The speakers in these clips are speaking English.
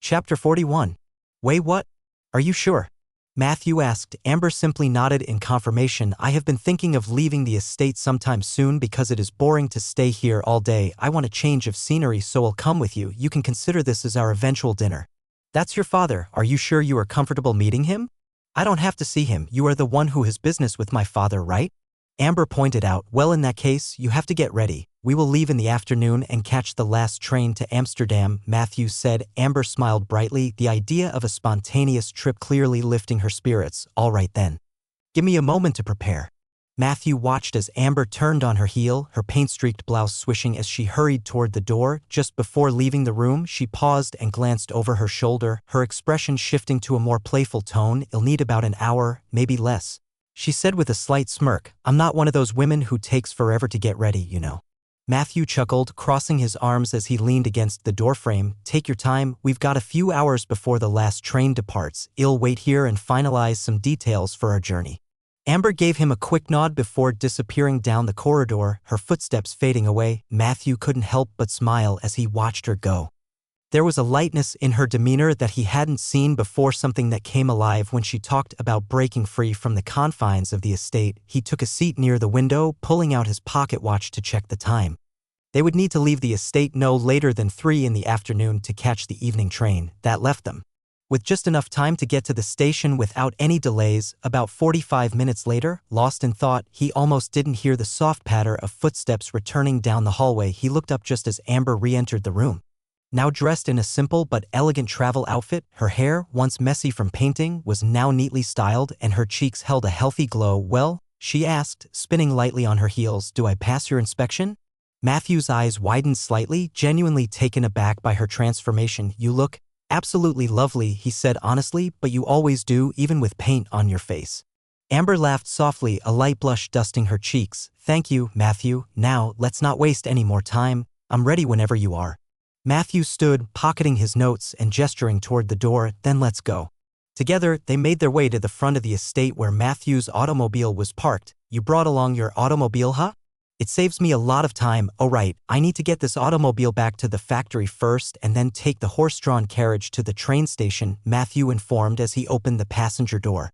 Chapter 41. Wait, what? Are you sure? Matthew asked. Amber simply nodded in confirmation. I have been thinking of leaving the estate sometime soon because it is boring to stay here all day. I want a change of scenery, so I'll come with you. You can consider this as our eventual dinner. That's your father. Are you sure you are comfortable meeting him? I don't have to see him. You are the one who has business with my father, right? Amber pointed out. Well, in that case, you have to get ready. We will leave in the afternoon and catch the last train to Amsterdam, Matthew said. Amber smiled brightly, the idea of a spontaneous trip clearly lifting her spirits. All right then. Give me a moment to prepare. Matthew watched as Amber turned on her heel, her paint-streaked blouse swishing as she hurried toward the door. Just before leaving the room, she paused and glanced over her shoulder, her expression shifting to a more playful tone. I'll need about an hour, maybe less, she said with a slight smirk. I'm not one of those women who takes forever to get ready, you know. Matthew chuckled, crossing his arms as he leaned against the doorframe. Take your time, we've got a few hours before the last train departs. I'll wait here and finalize some details for our journey. Amber gave him a quick nod before disappearing down the corridor, her footsteps fading away. Matthew couldn't help but smile as he watched her go. There was a lightness in her demeanor that he hadn't seen before, something that came alive when she talked about breaking free from the confines of the estate. He took a seat near the window, pulling out his pocket watch to check the time. They would need to leave the estate no later than 3 in the afternoon to catch the evening train that left them, with just enough time to get to the station without any delays. About 45 minutes later, lost in thought, he almost didn't hear the soft patter of footsteps returning down the hallway. He looked up just as Amber re-entered the room. Now dressed in a simple but elegant travel outfit, her hair, once messy from painting, was now neatly styled and her cheeks held a healthy glow. Well, she asked, spinning lightly on her heels, do I pass your inspection? Matthew's eyes widened slightly, genuinely taken aback by her transformation. You look absolutely lovely, he said honestly, but you always do, even with paint on your face. Amber laughed softly, a light blush dusting her cheeks. Thank you, Matthew. Now, let's not waste any more time. I'm ready whenever you are. Matthew stood, pocketing his notes and gesturing toward the door. Then let's go. Together, they made their way to the front of the estate where Matthew's automobile was parked. You brought along your automobile, huh? It saves me a lot of time. Oh right, I need to get this automobile back to the factory first and then take the horse-drawn carriage to the train station, Matthew informed as he opened the passenger door.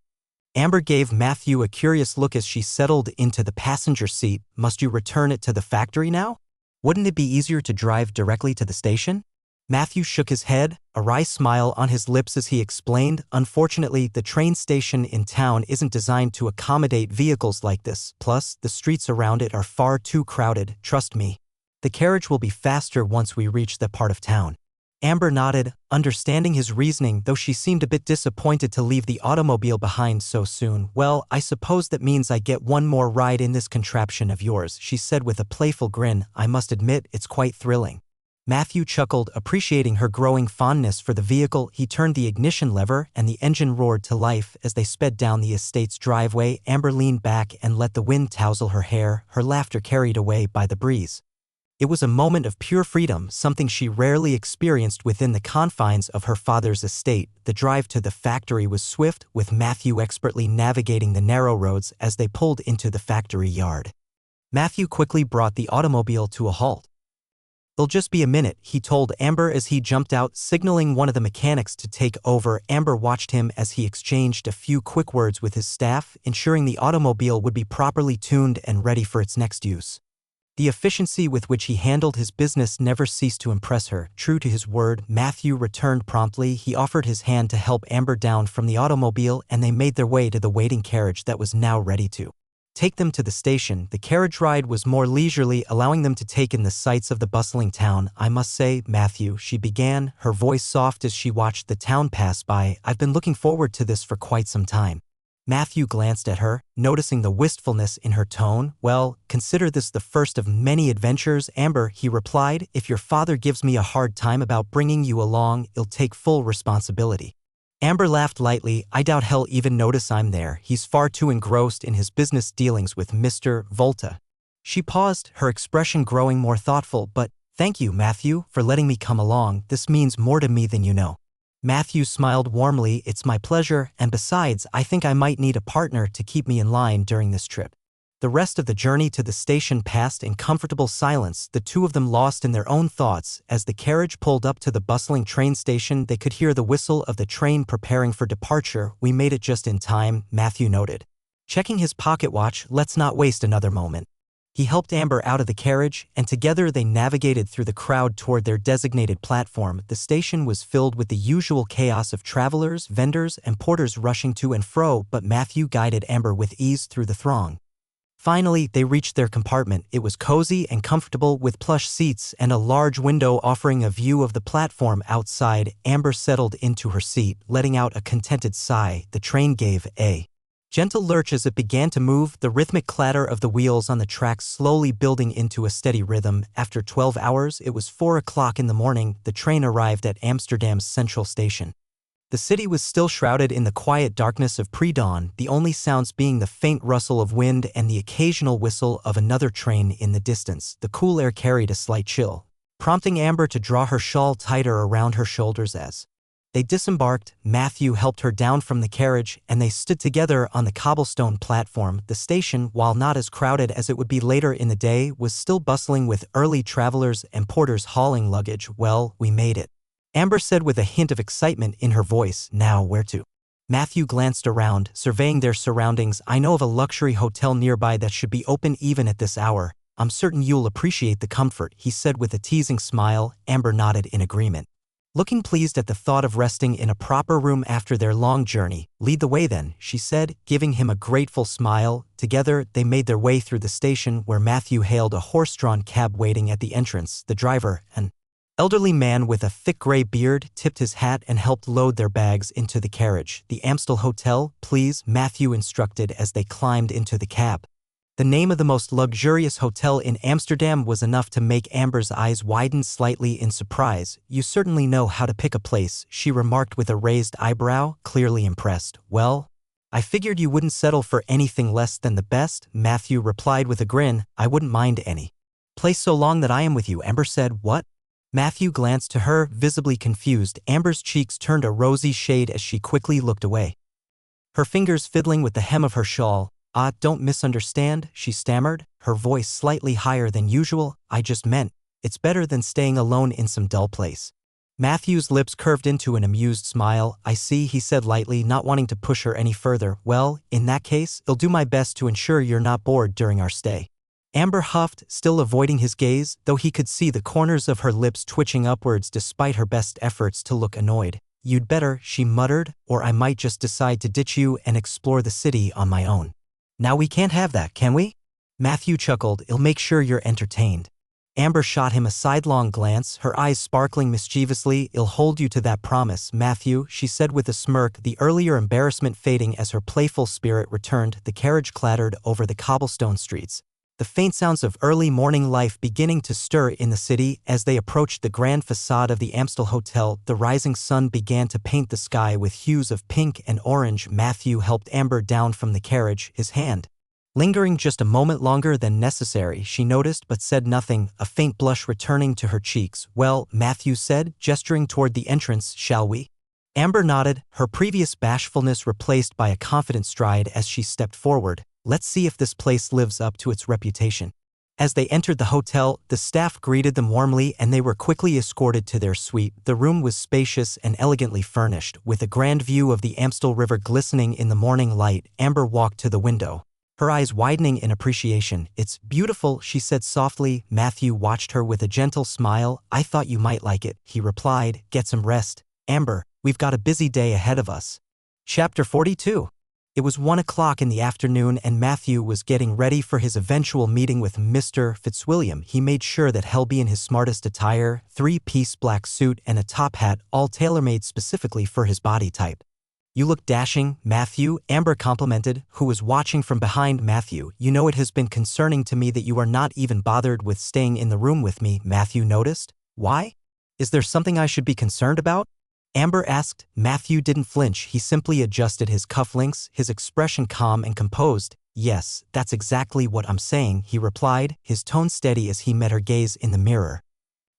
Amber gave Matthew a curious look as she settled into the passenger seat. Must you return it to the factory now? Wouldn't it be easier to drive directly to the station? Matthew shook his head, a wry smile on his lips as he explained. Unfortunately, the train station in town isn't designed to accommodate vehicles like this. Plus, the streets around it are far too crowded. Trust me. The carriage will be faster once we reach that part of town. Amber nodded, understanding his reasoning, though she seemed a bit disappointed to leave the automobile behind so soon. Well, I suppose that means I get one more ride in this contraption of yours, she said with a playful grin. I must admit, it's quite thrilling. Matthew chuckled, appreciating her growing fondness for the vehicle. He turned the ignition lever and the engine roared to life as they sped down the estate's driveway. Amber leaned back and let the wind tousle her hair, her laughter carried away by the breeze. It was a moment of pure freedom, something she rarely experienced within the confines of her father's estate. The drive to the factory was swift, with Matthew expertly navigating the narrow roads as they pulled into the factory yard. Matthew quickly brought the automobile to a halt. It'll just be a minute, he told Amber as he jumped out, signaling one of the mechanics to take over. Amber watched him as he exchanged a few quick words with his staff, ensuring the automobile would be properly tuned and ready for its next use. The efficiency with which he handled his business never ceased to impress her. True to his word, Matthew returned promptly. He offered his hand to help Amber down from the automobile, and they made their way to the waiting carriage that was now ready to take them to the station. The carriage ride was more leisurely, allowing them to take in the sights of the bustling town. I must say, Matthew, she began, her voice soft as she watched the town pass by, I've been looking forward to this for quite some time. Matthew glanced at her, noticing the wistfulness in her tone. Well, consider this the first of many adventures, Amber, he replied. If your father gives me a hard time about bringing you along, I'll take full responsibility. Amber laughed lightly. I doubt he'll even notice I'm there. He's far too engrossed in his business dealings with Mr. Volta. She paused, her expression growing more thoughtful. But thank you, Matthew, for letting me come along. This means more to me than you know. Matthew smiled warmly. It's my pleasure, and besides, I think I might need a partner to keep me in line during this trip. The rest of the journey to the station passed in comfortable silence, the two of them lost in their own thoughts. As the carriage pulled up to the bustling train station, they could hear the whistle of the train preparing for departure. "We made it just in time," Matthew noted. Checking his pocket watch, "Let's not waste another moment." He helped Amber out of the carriage, and together they navigated through the crowd toward their designated platform. The station was filled with the usual chaos of travelers, vendors, and porters rushing to and fro, but Matthew guided Amber with ease through the throng. Finally, they reached their compartment. It was cozy and comfortable with plush seats and a large window offering a view of the platform outside. Amber settled into her seat, letting out a contented sigh. The train gave a gentle lurch as it began to move, the rhythmic clatter of the wheels on the tracks slowly building into a steady rhythm. After 12 hours, it was 4 o'clock in the morning. The train arrived at Amsterdam's central station. The city was still shrouded in the quiet darkness of pre-dawn, the only sounds being the faint rustle of wind and the occasional whistle of another train in the distance. The cool air carried a slight chill, prompting Amber to draw her shawl tighter around her shoulders. As they disembarked, Matthew helped her down from the carriage, and they stood together on the cobblestone platform. The station, while not as crowded as it would be later in the day, was still bustling with early travelers and porters hauling luggage. "Well, we made it," Amber said with a hint of excitement in her voice. "Now where to?" Matthew glanced around, surveying their surroundings. "I know of a luxury hotel nearby that should be open even at this hour. I'm certain you'll appreciate the comfort," he said with a teasing smile. Amber nodded in agreement, looking pleased at the thought of resting in a proper room after their long journey. "Lead the way then," she said, giving him a grateful smile. Together, they made their way through the station, where Matthew hailed a horse-drawn cab waiting at the entrance. The driver, an elderly man with a thick gray beard, tipped his hat and helped load their bags into the carriage. "The Amstel Hotel, please," Matthew instructed as they climbed into the cab. The name of the most luxurious hotel in Amsterdam was enough to make Amber's eyes widen slightly in surprise. "You certainly know how to pick a place," she remarked with a raised eyebrow, clearly impressed. "Well, I figured you wouldn't settle for anything less than the best," Matthew replied with a grin. "I wouldn't mind any place so long that I am with you," Amber said. "What?" Matthew glanced to her, visibly confused. Amber's cheeks turned a rosy shade as she quickly looked away, her fingers fiddling with the hem of her shawl. Don't misunderstand," she stammered, her voice slightly higher than usual. "I just meant, it's better than staying alone in some dull place." Matthew's lips curved into an amused smile. "I see," he said lightly, not wanting to push her any further. "Well, in that case, I'll do my best to ensure you're not bored during our stay." Amber huffed, still avoiding his gaze, though he could see the corners of her lips twitching upwards despite her best efforts to look annoyed. "You'd better," she muttered, "or I might just decide to ditch you and explore the city on my own." "Now we can't have that, can we?" Matthew chuckled. "I'll make sure you're entertained." Amber shot him a sidelong glance, her eyes sparkling mischievously. "I'll hold you to that promise, Matthew," she said with a smirk, the earlier embarrassment fading as her playful spirit returned. The carriage clattered over the cobblestone streets, the faint sounds of early morning life beginning to stir in the city. As they approached the grand facade of the Amstel Hotel, the rising sun began to paint the sky with hues of pink and orange. Matthew helped Amber down from the carriage, his hand lingering just a moment longer than necessary. She noticed but said nothing, a faint blush returning to her cheeks. "Well," Matthew said, gesturing toward the entrance, "shall we?" Amber nodded, her previous bashfulness replaced by a confident stride as she stepped forward. "Let's see if this place lives up to its reputation." As they entered the hotel, the staff greeted them warmly and they were quickly escorted to their suite. The room was spacious and elegantly furnished, with a grand view of the Amstel River glistening in the morning light. Amber walked to the window, her eyes widening in appreciation. "It's beautiful," she said softly. Matthew watched her with a gentle smile. "I thought you might like it," he replied. "Get some rest, Amber. We've got a busy day ahead of us." Chapter 42. It was 1 o'clock in the afternoon and Matthew was getting ready for his eventual meeting with Mr. Fitzwilliam. He made sure that he'll be in his smartest attire, three-piece black suit and a top hat, all tailor-made specifically for his body type. "You look dashing, Matthew," Amber complimented, who was watching from behind. "Matthew, you know it has been concerning to me that you are not even bothered with staying in the room with me," Matthew noticed. "Why? Is there something I should be concerned about?" Amber asked. Matthew didn't flinch, he simply adjusted his cufflinks, his expression calm and composed. "Yes, that's exactly what I'm saying," he replied, his tone steady as he met her gaze in the mirror.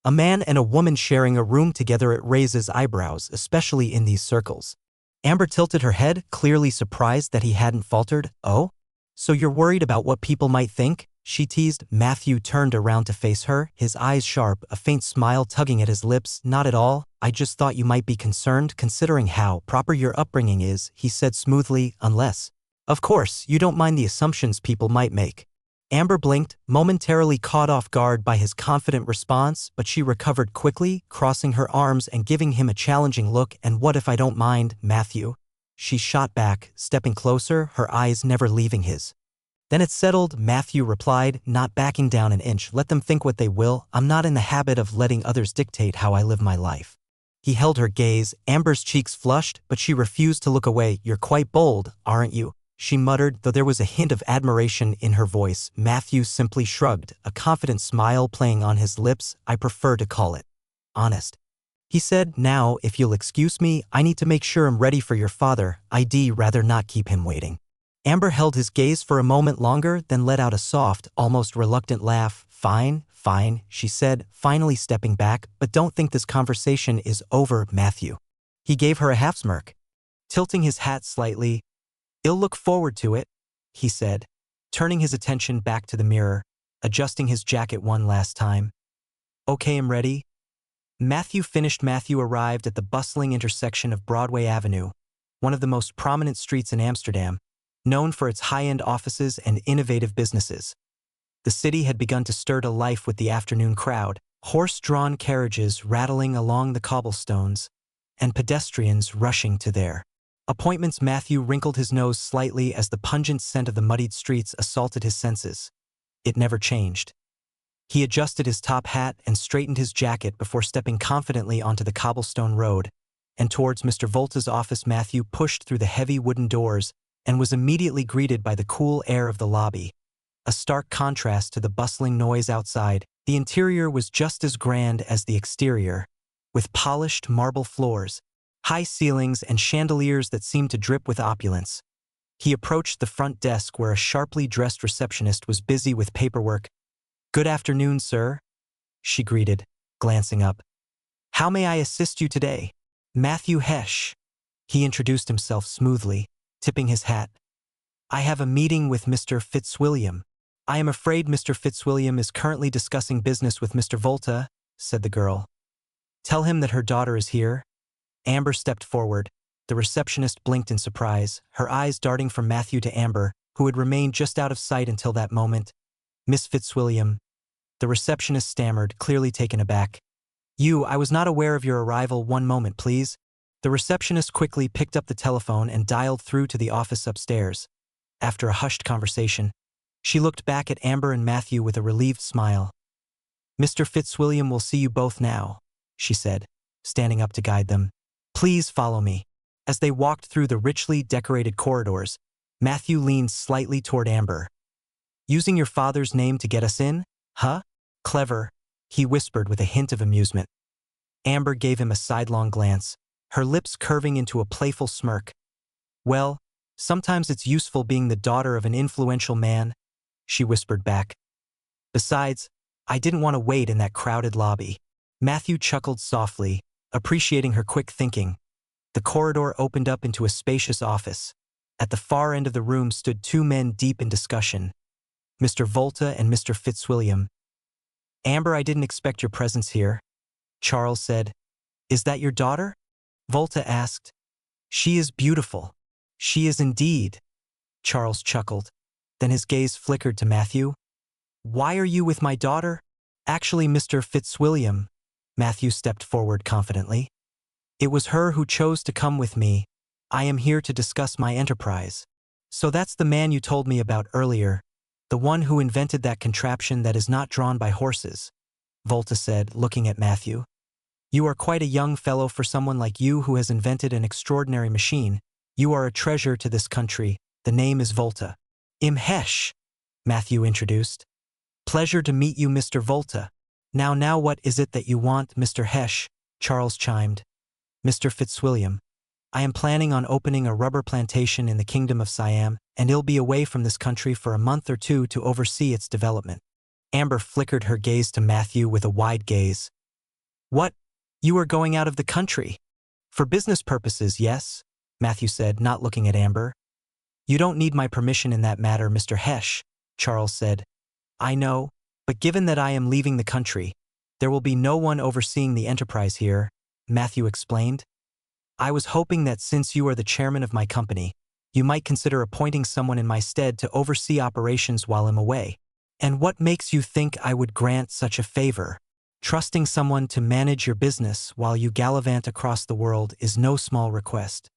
A man and a woman sharing a room together, it raises eyebrows, especially in these circles. Amber tilted her head, clearly surprised that he hadn't faltered. "Oh?" So you're worried about what people might think? She teased. Matthew turned around to face her, his eyes sharp, a faint smile tugging at his lips. Not at all. I just thought you might be concerned considering how proper your upbringing is, he said smoothly, unless, of course, you don't mind the assumptions people might make. Amber blinked, momentarily caught off guard by his confident response, but she recovered quickly, crossing her arms and giving him a challenging look. And what if I don't mind, Matthew? She shot back, stepping closer, her eyes never leaving his. Then it's settled, Matthew replied, not backing down an inch. Let them think what they will. I'm not in the habit of letting others dictate how I live my life. He held her gaze. Amber's cheeks flushed, but she refused to look away. You're quite bold, aren't you? She muttered, though there was a hint of admiration in her voice. Matthew simply shrugged, a confident smile playing on his lips. I prefer to call it honest. He said, now, if you'll excuse me, I need to make sure I'm ready for your father. I'd rather not keep him waiting. Amber held his gaze for a moment longer, then let out a soft, almost reluctant laugh. Fine, fine, she said, finally stepping back, but don't think this conversation is over, Matthew. He gave her a half smirk. Tilting his hat slightly, I'll look forward to it, he said, turning his attention back to the mirror, adjusting his jacket one last time. Okay, I'm ready. Matthew arrived at the bustling intersection of Broadway Avenue, one of the most prominent streets in Amsterdam, known for its high-end offices and innovative businesses. The city had begun to stir to life with the afternoon crowd, horse-drawn carriages rattling along the cobblestones, and pedestrians rushing to their appointments. Matthew wrinkled his nose slightly as the pungent scent of the muddied streets assaulted his senses. It never changed. He adjusted his top hat and straightened his jacket before stepping confidently onto the cobblestone road, and towards Mr. Volta's office. Matthew pushed through the heavy wooden doors and was immediately greeted by the cool air of the lobby. A stark contrast to the bustling noise outside, the interior was just as grand as the exterior, with polished marble floors, high ceilings, and chandeliers that seemed to drip with opulence. He approached the front desk where a sharply dressed receptionist was busy with paperwork. Good afternoon, sir, she greeted, glancing up. How may I assist you today? Matthew Hesh. He introduced himself smoothly, tipping his hat. I have a meeting with Mr. Fitzwilliam. I am afraid Mr. Fitzwilliam is currently discussing business with Mr. Volta, said the girl. Tell him that her daughter is here. Amber stepped forward. The receptionist blinked in surprise, her eyes darting from Matthew to Amber, who had remained just out of sight until that moment. Miss Fitzwilliam. The receptionist stammered, clearly taken aback. I was not aware of your arrival. One moment, please. The receptionist quickly picked up the telephone and dialed through to the office upstairs. After a hushed conversation, she looked back at Amber and Matthew with a relieved smile. Mr. Fitzwilliam will see you both now, she said, standing up to guide them. Please follow me. As they walked through the richly decorated corridors, Matthew leaned slightly toward Amber. Using your father's name to get us in? Huh? Clever, he whispered with a hint of amusement. Amber gave him a sidelong glance, her lips curving into a playful smirk. Well, sometimes it's useful being the daughter of an influential man, she whispered back. Besides, I didn't want to wait in that crowded lobby. Matthew chuckled softly, appreciating her quick thinking. The corridor opened up into a spacious office. At the far end of the room stood two men deep in discussion, Mr. Volta and Mr. Fitzwilliam. Amber, I didn't expect your presence here, Charles said. Is that your daughter? Volta asked. She is beautiful. She is indeed, Charles chuckled. Then his gaze flickered to Matthew. Why are you with my daughter? Actually, Mr. Fitzwilliam, Matthew stepped forward confidently. It was her who chose to come with me. I am here to discuss my enterprise. So that's the man you told me about earlier, the one who invented that contraption that is not drawn by horses, Volta said, looking at Matthew. You are quite a young fellow for someone like you who has invented an extraordinary machine. You are a treasure to this country. The name is Volta. Im Hesh, Matthew introduced. Pleasure to meet you, Mr. Volta. Now what is it that you want, Mr. Hesh? Charles chimed. Mr. Fitzwilliam, I am planning on opening a rubber plantation in the Kingdom of Siam, and I'll be away from this country for a month or two to oversee its development. Amber flickered her gaze to Matthew with a wide gaze. What? You are going out of the country? For business purposes, yes, Matthew said, not looking at Amber. You don't need my permission in that matter, Mr. Hesh, Charles said. I know, but given that I am leaving the country, there will be no one overseeing the enterprise here, Matthew explained. I was hoping that since you are the chairman of my company, you might consider appointing someone in my stead to oversee operations while I'm away. And what makes you think I would grant such a favor? Trusting someone to manage your business while you gallivant across the world is no small request,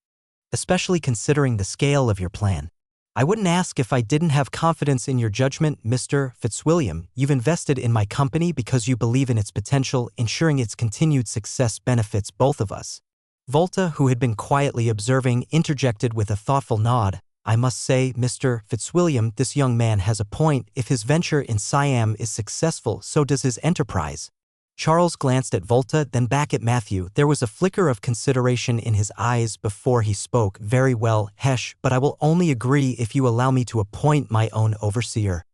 especially considering the scale of your plan. I wouldn't ask if I didn't have confidence in your judgment, Mr. Fitzwilliam. You've invested in my company because you believe in its potential, ensuring its continued success benefits both of us. Volta, who had been quietly observing, interjected with a thoughtful nod. I must say, Mr. Fitzwilliam, this young man has a point. If his venture in Siam is successful, so does his enterprise. Charles glanced at Volta, then back at Matthew. There was a flicker of consideration in his eyes before he spoke. Very well, Hesh, but I will only agree if you allow me to appoint my own overseer.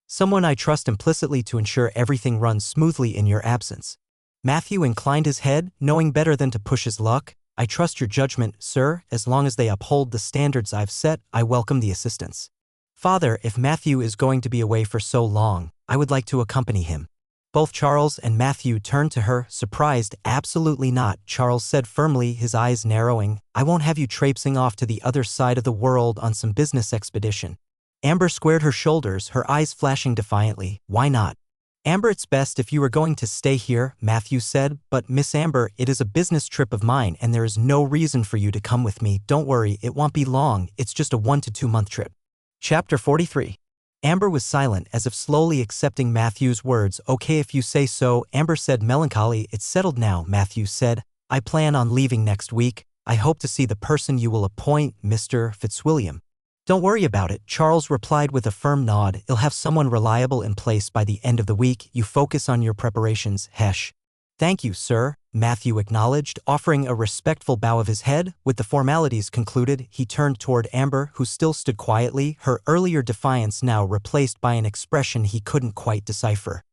Someone I trust implicitly to ensure everything runs smoothly in your absence. Matthew inclined his head, knowing better than to push his luck. I trust your judgment, sir. As long as they uphold the standards I've set, I welcome the assistance. Father, if Matthew is going to be away for so long, I would like to accompany him. Both Charles and Matthew turned to her, surprised. Absolutely not, Charles said firmly, his eyes narrowing. I won't have you traipsing off to the other side of the world on some business expedition. Amber squared her shoulders, her eyes flashing defiantly. Why not? Amber, it's best if you are going to stay here, Matthew said, but Miss Amber, it is a business trip of mine and there is no reason for you to come with me. Don't worry, it won't be long, it's just a 1 to 2 month trip. Chapter 43. Amber was silent, as if slowly accepting Matthew's words. Okay, if you say so, Amber said melancholy. It's settled now, Matthew said. I plan on leaving next week. I hope to see the person you will appoint, Mr. Fitzwilliam. Don't worry about it, Charles replied with a firm nod. You'll have someone reliable in place by the end of the week. You focus on your preparations, Hesh. Thank you, sir, Matthew acknowledged, offering a respectful bow of his head. With the formalities concluded, he turned toward Amber, who still stood quietly, her earlier defiance now replaced by an expression he couldn't quite decipher.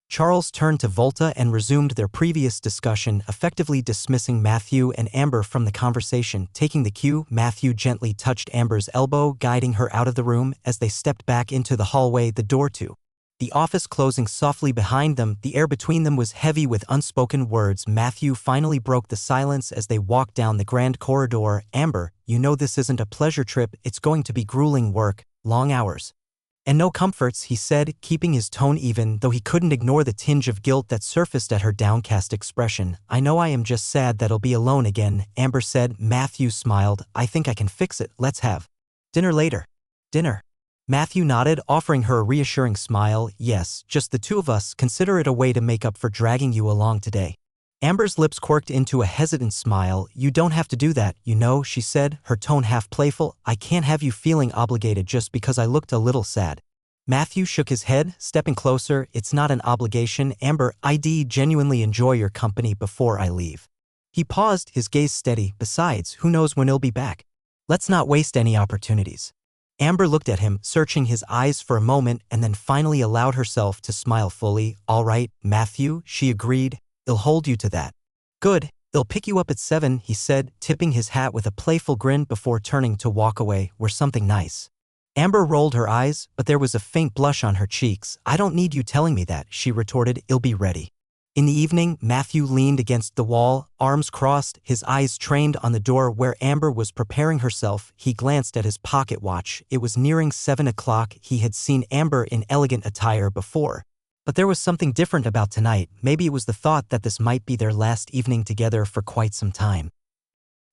Charles turned to Volta and resumed their previous discussion, effectively dismissing Matthew and Amber from the conversation. Taking the cue, Matthew gently touched Amber's elbow, guiding her out of the room. As they stepped back into the hallway, the door to the office closing softly behind them, the air between them was heavy with unspoken words. Matthew finally broke the silence as they walked down the grand corridor. Amber, you know this isn't a pleasure trip, it's going to be grueling work, long hours. And no comforts, he said, keeping his tone even, though he couldn't ignore the tinge of guilt that surfaced at her downcast expression. I know I am just sad that I'll be alone again, Amber said. Matthew smiled. I think I can fix it. Let's have dinner later. Dinner. Matthew nodded, offering her a reassuring smile. Yes, just the two of us. Consider it a way to make up for dragging you along today. Amber's lips quirked into a hesitant smile. You don't have to do that, you know, she said, her tone half playful. I can't have you feeling obligated just because I looked a little sad. Matthew shook his head, stepping closer. It's not an obligation, Amber. I'd genuinely enjoy your company before I leave. He paused, his gaze steady. Besides, who knows when he'll be back? Let's not waste any opportunities. Amber looked at him, searching his eyes for a moment, and then finally allowed herself to smile fully. All right, Matthew, she agreed. I'll hold you to that. Good. They'll pick you up at 7, he said, tipping his hat with a playful grin before turning to walk away. We're something nice. Amber rolled her eyes, but there was a faint blush on her cheeks. I don't need you telling me that, she retorted. I'll be ready. In the evening, Matthew leaned against the wall, arms crossed, his eyes trained on the door where Amber was preparing herself. He glanced at his pocket watch. It was nearing 7 o'clock. He had seen Amber in elegant attire before. But there was something different about tonight. Maybe it was the thought that this might be their last evening together for quite some time.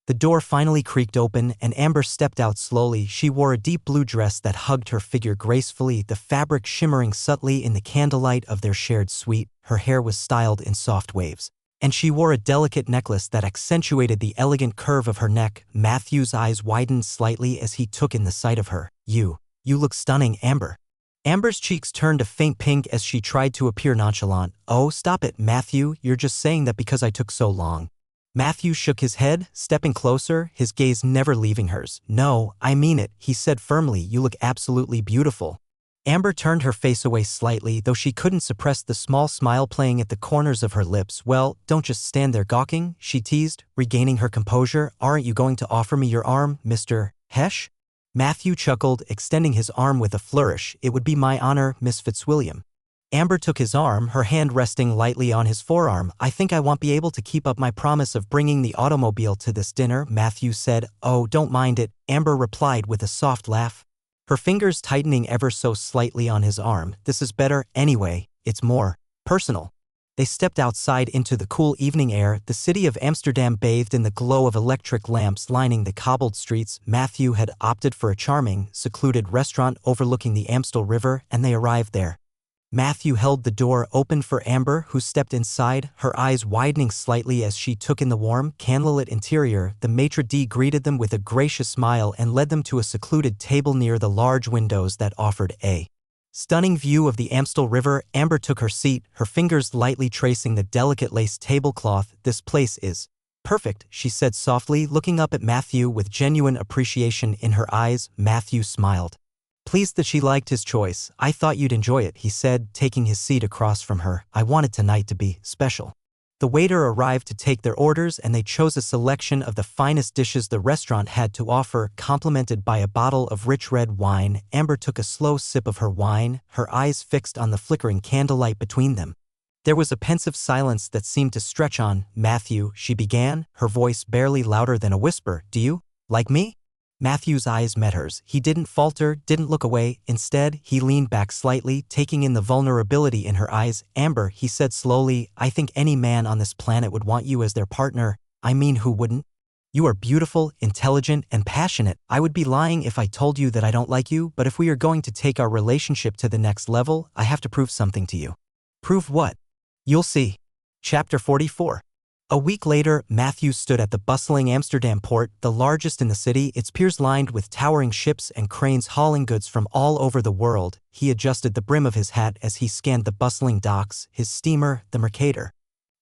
The door finally creaked open, and Amber stepped out slowly. She wore a deep blue dress that hugged her figure gracefully, the fabric shimmering subtly in the candlelight of their shared suite. Her hair was styled in soft waves, and she wore a delicate necklace that accentuated the elegant curve of her neck. Matthew's eyes widened slightly as he took in the sight of her. You look stunning, Amber. Amber's cheeks turned a faint pink as she tried to appear nonchalant. Oh, stop it, Matthew, you're just saying that because I took so long. Matthew shook his head, stepping closer, his gaze never leaving hers. No, I mean it, he said firmly. You look absolutely beautiful. Amber turned her face away slightly, though she couldn't suppress the small smile playing at the corners of her lips. Well, don't just stand there gawking, she teased, regaining her composure. Aren't you going to offer me your arm, Mr. Hesh? Matthew chuckled, extending his arm with a flourish. It would be my honor, Miss Fitzwilliam. Amber took his arm, her hand resting lightly on his forearm. I think I won't be able to keep up my promise of bringing the automobile to this dinner, Matthew said. Oh, don't mind it, Amber replied with a soft laugh, her fingers tightening ever so slightly on his arm. This is better, anyway, it's more personal. They stepped outside into the cool evening air. The city of Amsterdam bathed in the glow of electric lamps lining the cobbled streets. Matthew had opted for a charming, secluded restaurant overlooking the Amstel River, and they arrived there. Matthew held the door open for Amber, who stepped inside, her eyes widening slightly as she took in the warm, candlelit interior. The maitre d' greeted them with a gracious smile and led them to a secluded table near the large windows that offered a stunning view of the Amstel River. Amber took her seat, her fingers lightly tracing the delicate lace tablecloth. This place is perfect, she said softly, looking up at Matthew with genuine appreciation in her eyes. Matthew smiled, pleased that she liked his choice. I thought you'd enjoy it, he said, taking his seat across from her. I wanted tonight to be special. The waiter arrived to take their orders, and they chose a selection of the finest dishes the restaurant had to offer, complemented by a bottle of rich red wine. Amber took a slow sip of her wine, her eyes fixed on the flickering candlelight between them. There was a pensive silence that seemed to stretch on. Matthew, she began, her voice barely louder than a whisper. Do you like me? Matthew's eyes met hers. He didn't falter, didn't look away. Instead, he leaned back slightly, taking in the vulnerability in her eyes. Amber, he said slowly, I think any man on this planet would want you as their partner. I mean, who wouldn't? You are beautiful, intelligent, and passionate. I would be lying if I told you that I don't like you, but if we are going to take our relationship to the next level, I have to prove something to you. Prove what? You'll see. Chapter 44. A week later, Matthew stood at the bustling Amsterdam port, the largest in the city, its piers lined with towering ships and cranes hauling goods from all over the world. He adjusted the brim of his hat as he scanned the bustling docks. His steamer, the Mercator,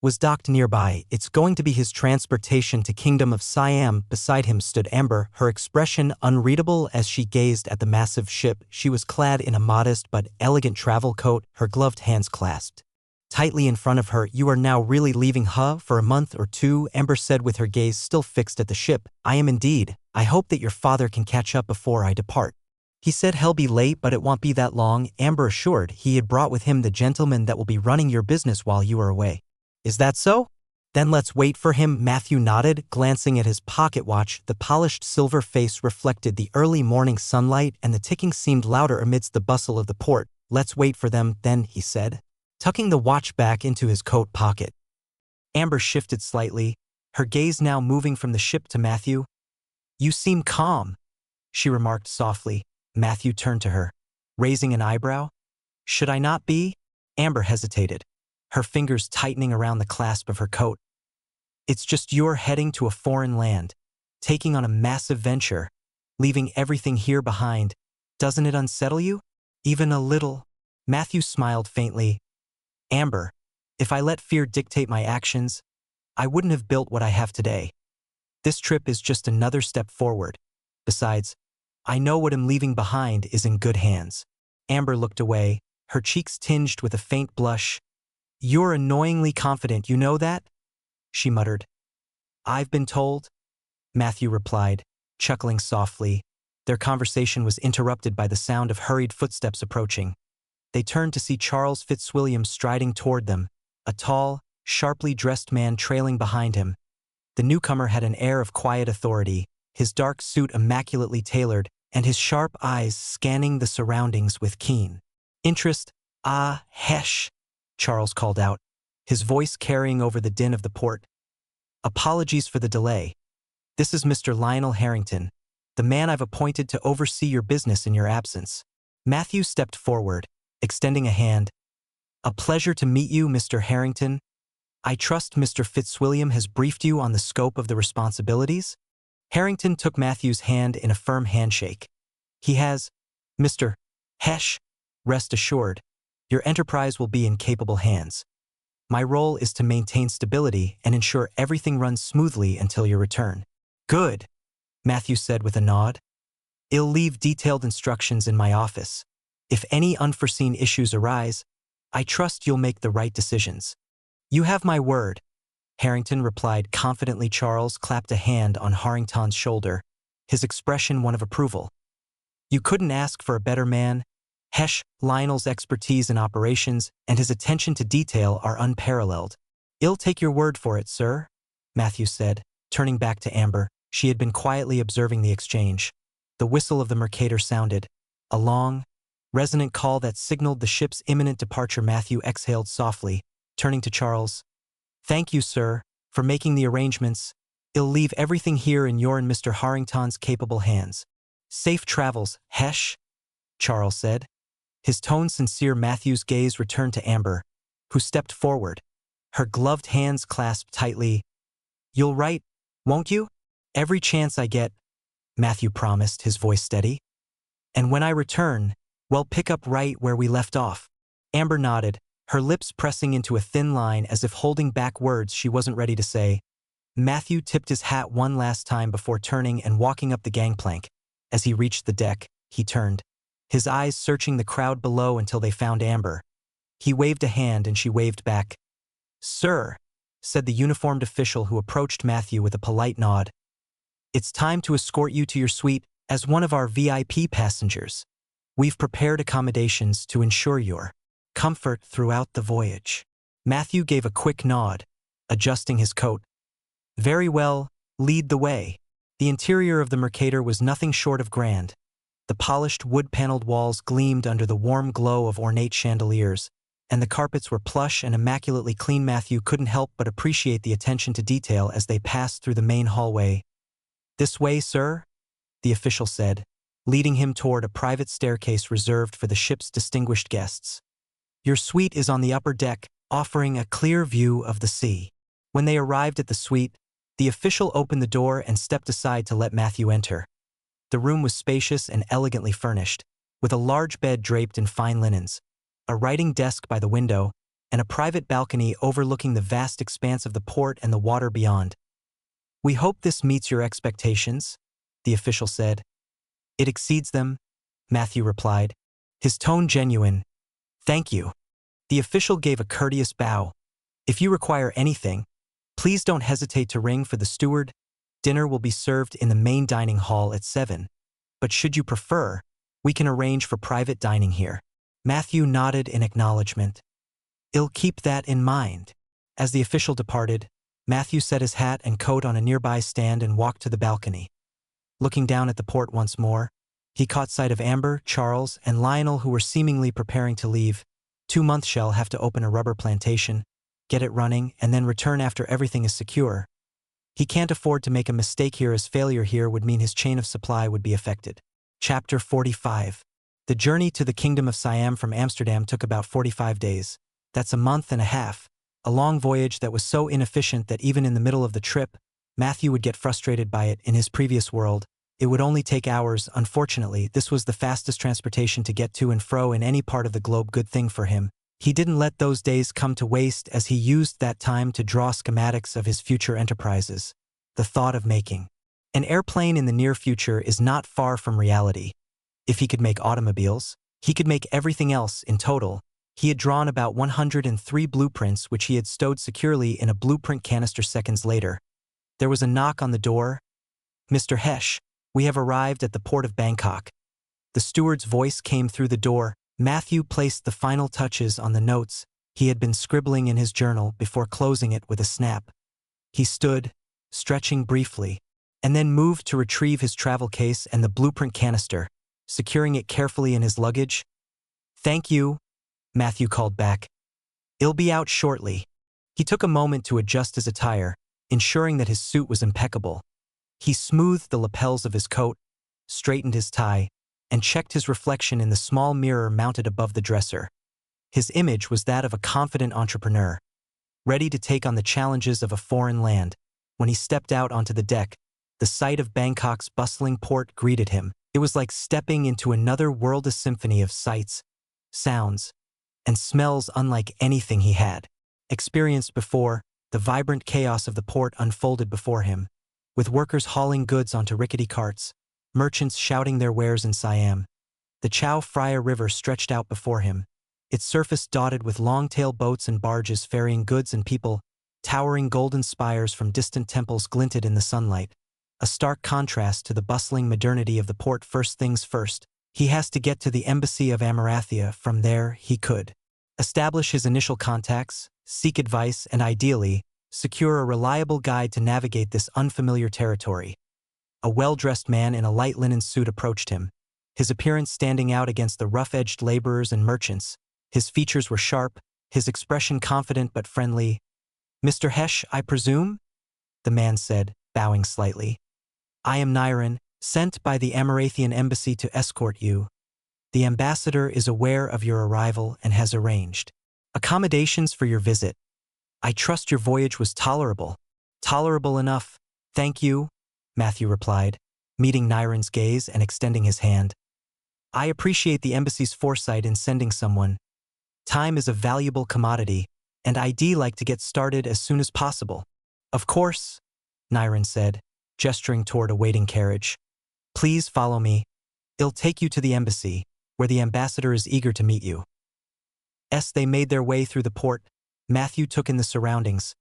was docked nearby. It's going to be his transportation to Kingdom of Siam. Beside him stood Amber, her expression unreadable as she gazed at the massive ship. She was clad in a modest but elegant travel coat, her gloved hands clasped tightly in front of her. You are now really leaving for a month or two, Amber said with her gaze still fixed at the ship. I am indeed. I hope that your father can catch up before I depart. He said he'll be late, but it won't be that long, Amber assured. He had brought with him the gentleman that will be running your business while you are away. Is that so? Then let's wait for him, Matthew nodded, glancing at his pocket watch. The polished silver face reflected the early morning sunlight, and the ticking seemed louder amidst the bustle of the port. Let's wait for them, then, he said, tucking the watch back into his coat pocket. Amber shifted slightly, her gaze now moving from the ship to Matthew. You seem calm, she remarked softly. Matthew turned to her, raising an eyebrow. Should I not be? Amber hesitated, her fingers tightening around the clasp of her coat. It's just you're heading to a foreign land, taking on a massive venture, leaving everything here behind. Doesn't it unsettle you? Even a little? Matthew smiled faintly. Amber, if I let fear dictate my actions, I wouldn't have built what I have today. This trip is just another step forward. Besides, I know what I'm leaving behind is in good hands. Amber looked away, her cheeks tinged with a faint blush. You're annoyingly confident, you know that? She muttered. I've been told, Matthew replied, chuckling softly. Their conversation was interrupted by the sound of hurried footsteps approaching. They turned to see Charles Fitzwilliam striding toward them, a tall, sharply dressed man trailing behind him. The newcomer had an air of quiet authority, his dark suit immaculately tailored, and his sharp eyes scanning the surroundings with keen interest. Ah, hesh, Charles called out, his voice carrying over the din of the port. Apologies for the delay. This is Mr. Lionel Harrington, the man I've appointed to oversee your business in your absence. Matthew stepped forward, extending a hand. A pleasure to meet you, Mr. Harrington. I trust Mr. Fitzwilliam has briefed you on the scope of the responsibilities? Harrington took Matthew's hand in a firm handshake. He has, Mr. Hesh, rest assured, your enterprise will be in capable hands. My role is to maintain stability and ensure everything runs smoothly until your return. Good, Matthew said with a nod. I'll leave detailed instructions in my office. If any unforeseen issues arise, I trust you'll make the right decisions. You have my word, Harrington replied confidently. Charles clapped a hand on Harrington's shoulder, his expression one of approval. You couldn't ask for a better man. Hesh, Lionel's expertise in operations and his attention to detail are unparalleled. I'll take your word for it, sir, Matthew said, turning back to Amber. She had been quietly observing the exchange. The whistle of the Mercator sounded. A long, resonant call that signaled the ship's imminent departure. Matthew exhaled softly, turning to Charles. Thank you, sir, for making the arrangements. I'll leave everything here in your and Mr. Harrington's capable hands. Safe travels, Hesh, Charles said. His tone sincere. Matthew's gaze returned to Amber, who stepped forward, her gloved hands clasped tightly. You'll write, won't you? Every chance I get, Matthew promised, his voice steady. And when I return, we'll pick up right where we left off. Amber nodded, her lips pressing into a thin line as if holding back words she wasn't ready to say. Matthew tipped his hat one last time before turning and walking up the gangplank. As he reached the deck, he turned, his eyes searching the crowd below until they found Amber. He waved a hand and she waved back. Sir, said the uniformed official who approached Matthew with a polite nod. It's time to escort you to your suite as one of our VIP passengers. We've prepared accommodations to ensure your comfort throughout the voyage. Matthew gave a quick nod, adjusting his coat. Very well, lead the way. The interior of the Mercator was nothing short of grand. The polished wood-paneled walls gleamed under the warm glow of ornate chandeliers, and the carpets were plush and immaculately clean. Matthew couldn't help but appreciate the attention to detail as they passed through the main hallway. This way, sir, the official said, leading him toward a private staircase reserved for the ship's distinguished guests. Your suite is on the upper deck, offering a clear view of the sea. When they arrived at the suite, the official opened the door and stepped aside to let Matthew enter. The room was spacious and elegantly furnished, with a large bed draped in fine linens, a writing desk by the window, and a private balcony overlooking the vast expanse of the port and the water beyond. We hope this meets your expectations, the official said. It exceeds them, Matthew replied, his tone genuine. Thank you. The official gave a courteous bow. If you require anything, please don't hesitate to ring for the steward. Dinner will be served in the main dining hall at 7, but should you prefer, we can arrange for private dining here. Matthew nodded in acknowledgement. I'll keep that in mind. As the official departed, Matthew set his hat and coat on a nearby stand and walked to the balcony. Looking down at the port once more, he caught sight of Amber, Charles, and Lionel, who were seemingly preparing to leave. 2 months shall have to open a rubber plantation, get it running, and then return after everything is secure. He can't afford to make a mistake here, as failure here would mean his chain of supply would be affected. Chapter 45. The journey to the Kingdom of Siam from Amsterdam took about 45 days. That's a month and a half, a long voyage that was so inefficient that even in the middle of the trip, Matthew would get frustrated by it. In his previous world, it would only take hours. Unfortunately, this was the fastest transportation to get to and fro in any part of the globe. Good thing for him. He didn't let those days come to waste, as he used that time to draw schematics of his future enterprises. The thought of making an airplane in the near future is not far from reality. If he could make automobiles, he could make everything else. In total, he had drawn about 103 blueprints, which he had stowed securely in a blueprint canister. Seconds later, there was a knock on the door. Mr. Hesh, we have arrived at the port of Bangkok. The steward's voice came through the door. Matthew placed the final touches on the notes he had been scribbling in his journal before closing it with a snap. He stood, stretching briefly, and then moved to retrieve his travel case and the blueprint canister, securing it carefully in his luggage. Thank you, Matthew called back. I'll be out shortly. He took a moment to adjust his attire, ensuring that his suit was impeccable. He smoothed the lapels of his coat, straightened his tie, and checked his reflection in the small mirror mounted above the dresser. His image was that of a confident entrepreneur, ready to take on the challenges of a foreign land. When he stepped out onto the deck, the sight of Bangkok's bustling port greeted him. It was like stepping into another world, a symphony of sights, sounds, and smells unlike anything he had experienced before. The vibrant chaos of the port unfolded before him, with workers hauling goods onto rickety carts, merchants shouting their wares in Siam. The Chao Phraya River stretched out before him, its surface dotted with long-tail boats and barges ferrying goods and people. Towering golden spires from distant temples glinted in the sunlight, a stark contrast to the bustling modernity of the port. First things first, He has to get to the embassy of Amarathia. From there, he could establish his initial contacts, seek advice, and ideally, secure a reliable guide to navigate this unfamiliar territory. A well-dressed man in a light linen suit approached him, his appearance standing out against the rough-edged laborers and merchants. His features were sharp, his expression confident but friendly. "Mr. Hesh, I presume?" the man said, bowing slightly. "I am Nyron, sent by the Amarathian embassy to escort you. The ambassador is aware of your arrival and has arranged accommodations for your visit. I trust your voyage was tolerable." "Tolerable enough, thank you," Matthew replied, meeting Nyron's gaze and extending his hand. "I appreciate the embassy's foresight in sending someone. Time is a valuable commodity, and I'd like to get started as soon as possible." "Of course," Nyron said, gesturing toward a waiting carriage. "Please follow me. It'll take you to the embassy, where the ambassador is eager to meet you." As they made their way through the port, Matthew took in the surroundings.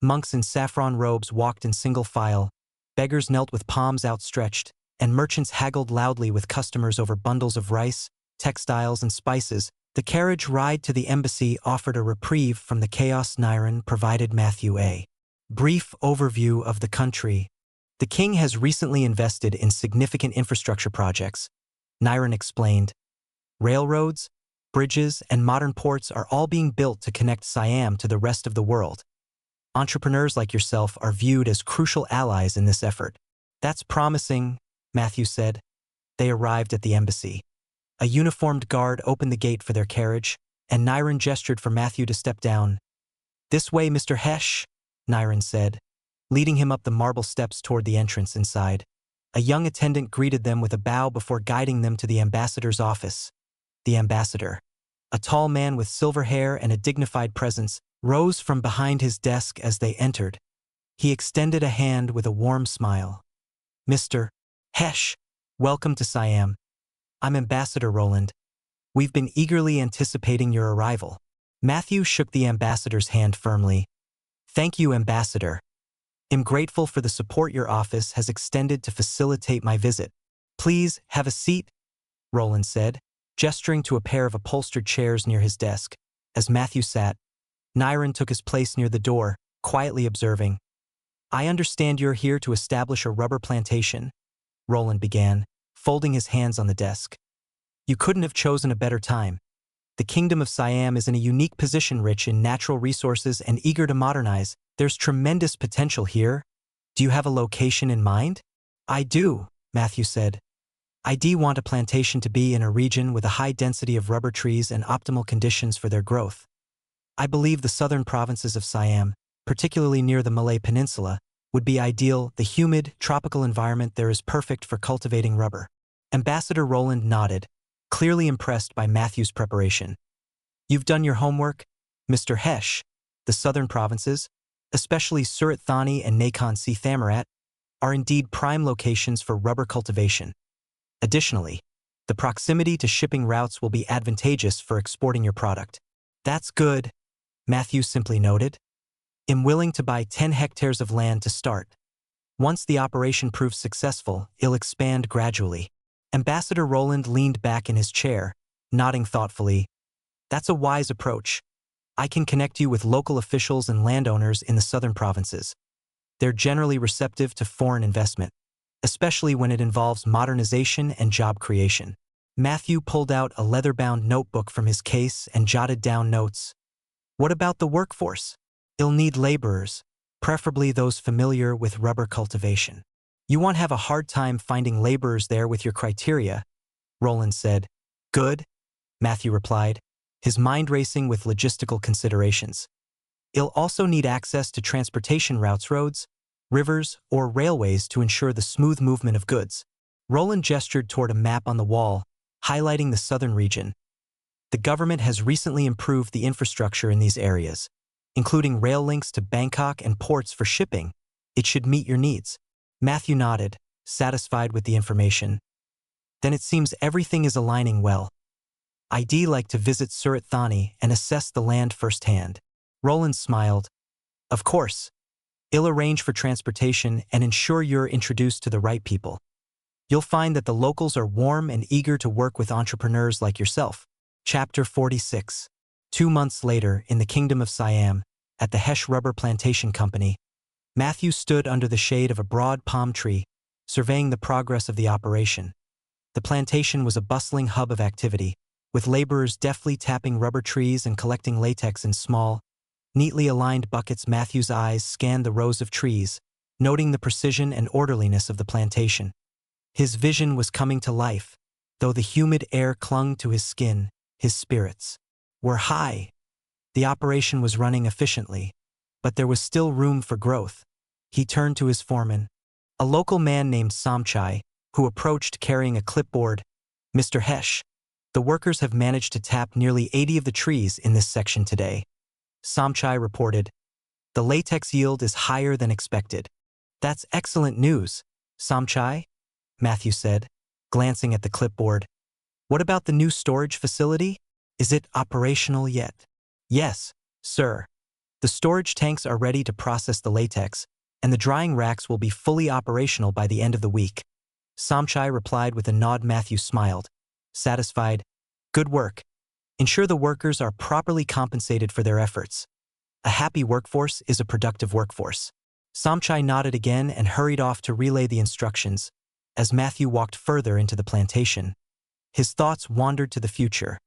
Monks in saffron robes walked in single file, beggars knelt with palms outstretched, and merchants haggled loudly with customers over bundles of rice, textiles, and spices. The carriage ride to the embassy offered a reprieve from the chaos. Nyron provided Matthew a brief overview of the country. "The king has recently invested in significant infrastructure projects," Nyron explained. "Railroads, bridges, and modern ports are all being built to connect Siam to the rest of the world. Entrepreneurs like yourself are viewed as crucial allies in this effort." "That's promising," Matthew said. They arrived at the embassy. A uniformed guard opened the gate for their carriage, and Nyron gestured for Matthew to step down. "This way, Mr. Hesh," Nyron said, leading him up the marble steps toward the entrance inside. A young attendant greeted them with a bow before guiding them to the ambassador's office. The ambassador, a tall man with silver hair and a dignified presence, rose from behind his desk as they entered. He extended a hand with a warm smile. "Mr. Hesh, welcome to Siam. I'm Ambassador Roland. We've been eagerly anticipating your arrival." Matthew shook the ambassador's hand firmly. "Thank you, Ambassador. I'm grateful for the support your office has extended to facilitate my visit." "Please, have a seat," Roland said, gesturing to a pair of upholstered chairs near his desk. As Matthew sat, Nyron took his place near the door, quietly observing. "I understand you're here to establish a rubber plantation," Roland began, folding his hands on the desk. "You couldn't have chosen a better time. The Kingdom of Siam is in a unique position, rich in natural resources and eager to modernize. There's tremendous potential here. Do you have a location in mind?" "I do," Matthew said. "I want a plantation to be in a region with a high density of rubber trees and optimal conditions for their growth. I believe the southern provinces of Siam, particularly near the Malay Peninsula, would be ideal. The humid, tropical environment there is perfect for cultivating rubber." Ambassador Roland nodded, clearly impressed by Matthew's preparation. "You've done your homework, Mr. Hesh. The southern provinces, especially Surat Thani and Nakhon Si Thammarat, are indeed prime locations for rubber cultivation. Additionally, the proximity to shipping routes will be advantageous for exporting your product." "That's good," Matthew simply noted. "I'm willing to buy 10 hectares of land to start. Once the operation proves successful, it'll expand gradually." Ambassador Roland leaned back in his chair, nodding thoughtfully. "That's a wise approach. I can connect you with local officials and landowners in the southern provinces. They're generally receptive to foreign investment, especially when it involves modernization and job creation." Matthew pulled out a leather-bound notebook from his case and jotted down notes. "What about the workforce?" "It'll need laborers, preferably those familiar with rubber cultivation." "You won't have a hard time finding laborers there with your criteria," Roland said. "Good," Matthew replied, his mind racing with logistical considerations. "It'll also need access to transportation routes, roads, rivers, or railways to ensure the smooth movement of goods." Roland gestured toward a map on the wall, highlighting the southern region. "The government has recently improved the infrastructure in these areas, including rail links to Bangkok and ports for shipping. It should meet your needs." Matthew nodded, satisfied with the information. "Then it seems everything is aligning well. I'd like to visit Surat Thani and assess the land firsthand." Roland smiled. "Of course. I'll arrange for transportation and ensure you're introduced to the right people." You'll find that the locals are warm and eager to work with entrepreneurs like yourself. Chapter 46. 2 months later, in the Kingdom of Siam, at the Hesh Rubber Plantation Company, Matthew stood under the shade of a broad palm tree, surveying the progress of the operation. The plantation was a bustling hub of activity, with laborers deftly tapping rubber trees and collecting latex in small, neatly aligned buckets. Matthew's eyes scanned the rows of trees, noting the precision and orderliness of the plantation. His vision was coming to life. Though the humid air clung to his skin, his spirits were high. The operation was running efficiently, but there was still room for growth. He turned to his foreman, a local man named Somchai, who approached carrying a clipboard. "Mr. Hesh, the workers have managed to tap nearly 80 of the trees in this section today," Somchai reported. "The latex yield is higher than expected." "That's excellent news, Somchai," Matthew said, glancing at the clipboard. "What about the new storage facility? Is it operational yet?" "Yes, sir. The storage tanks are ready to process the latex, and the drying racks will be fully operational by the end of the week," Somchai replied with a nod. Matthew smiled, satisfied. "Good work. Ensure the workers are properly compensated for their efforts. A happy workforce is a productive workforce." Somchai nodded again and hurried off to relay the instructions. As Matthew walked further into the plantation, his thoughts wandered to the future.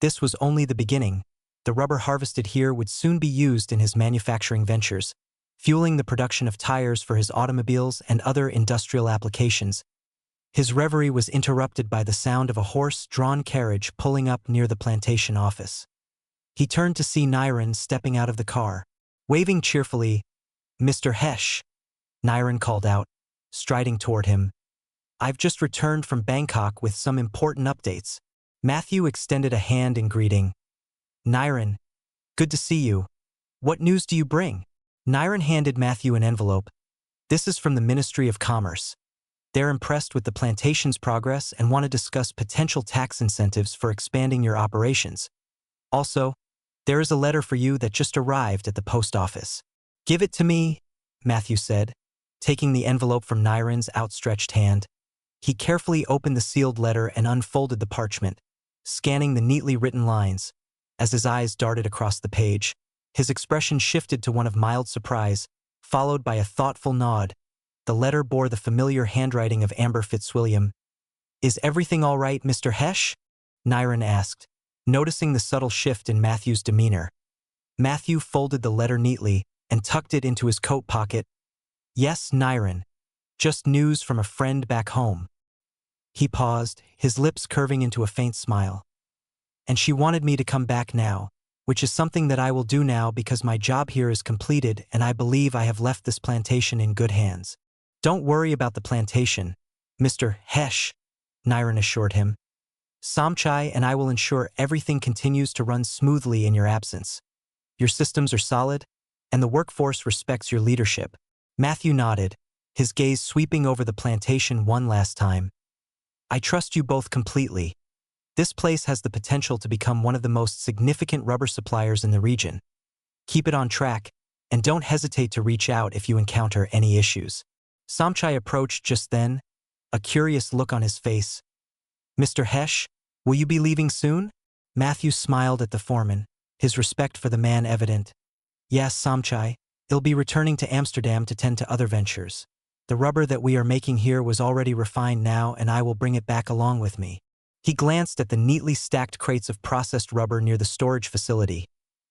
This was only the beginning. The rubber harvested here would soon be used in his manufacturing ventures, fueling the production of tires for his automobiles and other industrial applications. His reverie was interrupted by the sound of a horse-drawn carriage pulling up near the plantation office. He turned to see Narration stepping out of the car, waving cheerfully. "Mr. Hesh," Narration called out, striding toward him. "I've just returned from Bangkok with some important updates." Matthew extended a hand in greeting. "Narration, good to see you. What news do you bring?" Narration handed Matthew an envelope. "This is from the Ministry of Commerce. They're impressed with the plantation's progress and want to discuss potential tax incentives for expanding your operations. Also, there is a letter for you that just arrived at the post office." "Give it to me," Matthew said, taking the envelope from Narayan's outstretched hand. He carefully opened the sealed letter and unfolded the parchment, scanning the neatly written lines. As his eyes darted across the page, his expression shifted to one of mild surprise, followed by a thoughtful nod. The letter bore the familiar handwriting of Amber Fitzwilliam. "Is everything all right, Mr. Hesh?" Narration asked, noticing the subtle shift in Matthew's demeanor. Matthew folded the letter neatly and tucked it into his coat pocket. "Yes, Narration. Just news from a friend back home." He paused, his lips curving into a faint smile. "And she wanted me to come back now, which is something that I will do now because my job here is completed and I believe I have left this plantation in good hands." "Don't worry about the plantation, Mr. Hesh," Narration assured him. "Somchai and I will ensure everything continues to run smoothly in your absence. Your systems are solid, and the workforce respects your leadership." Matthew nodded, his gaze sweeping over the plantation one last time. "I trust you both completely. This place has the potential to become one of the most significant rubber suppliers in the region. Keep it on track, and don't hesitate to reach out if you encounter any issues." Somchai approached just then, a curious look on his face. "Mr. Hesh, will you be leaving soon?" Matthew smiled at the foreman, his respect for the man evident. "Yes, Somchai. I'll be returning to Amsterdam to tend to other ventures. The rubber that we are making here was already refined now, and I will bring it back along with me." He glanced at the neatly stacked crates of processed rubber near the storage facility.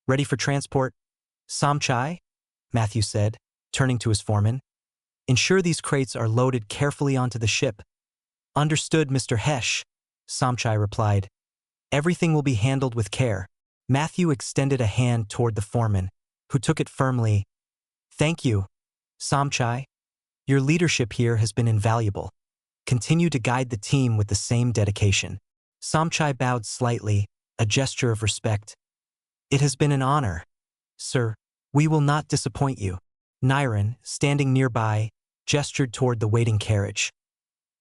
"Ready for transport, Somchai?" Matthew said, turning to his foreman. "Ensure these crates are loaded carefully onto the ship." "Understood, Mr. Hesh," Somchai replied. "Everything will be handled with care." Matthew extended a hand toward the foreman, who took it firmly. "Thank you, Somchai. Your leadership here has been invaluable. Continue to guide the team with the same dedication." Somchai bowed slightly, a gesture of respect. "It has been an honor, sir. We will not disappoint you." Narration, standing nearby, gestured toward the waiting carriage.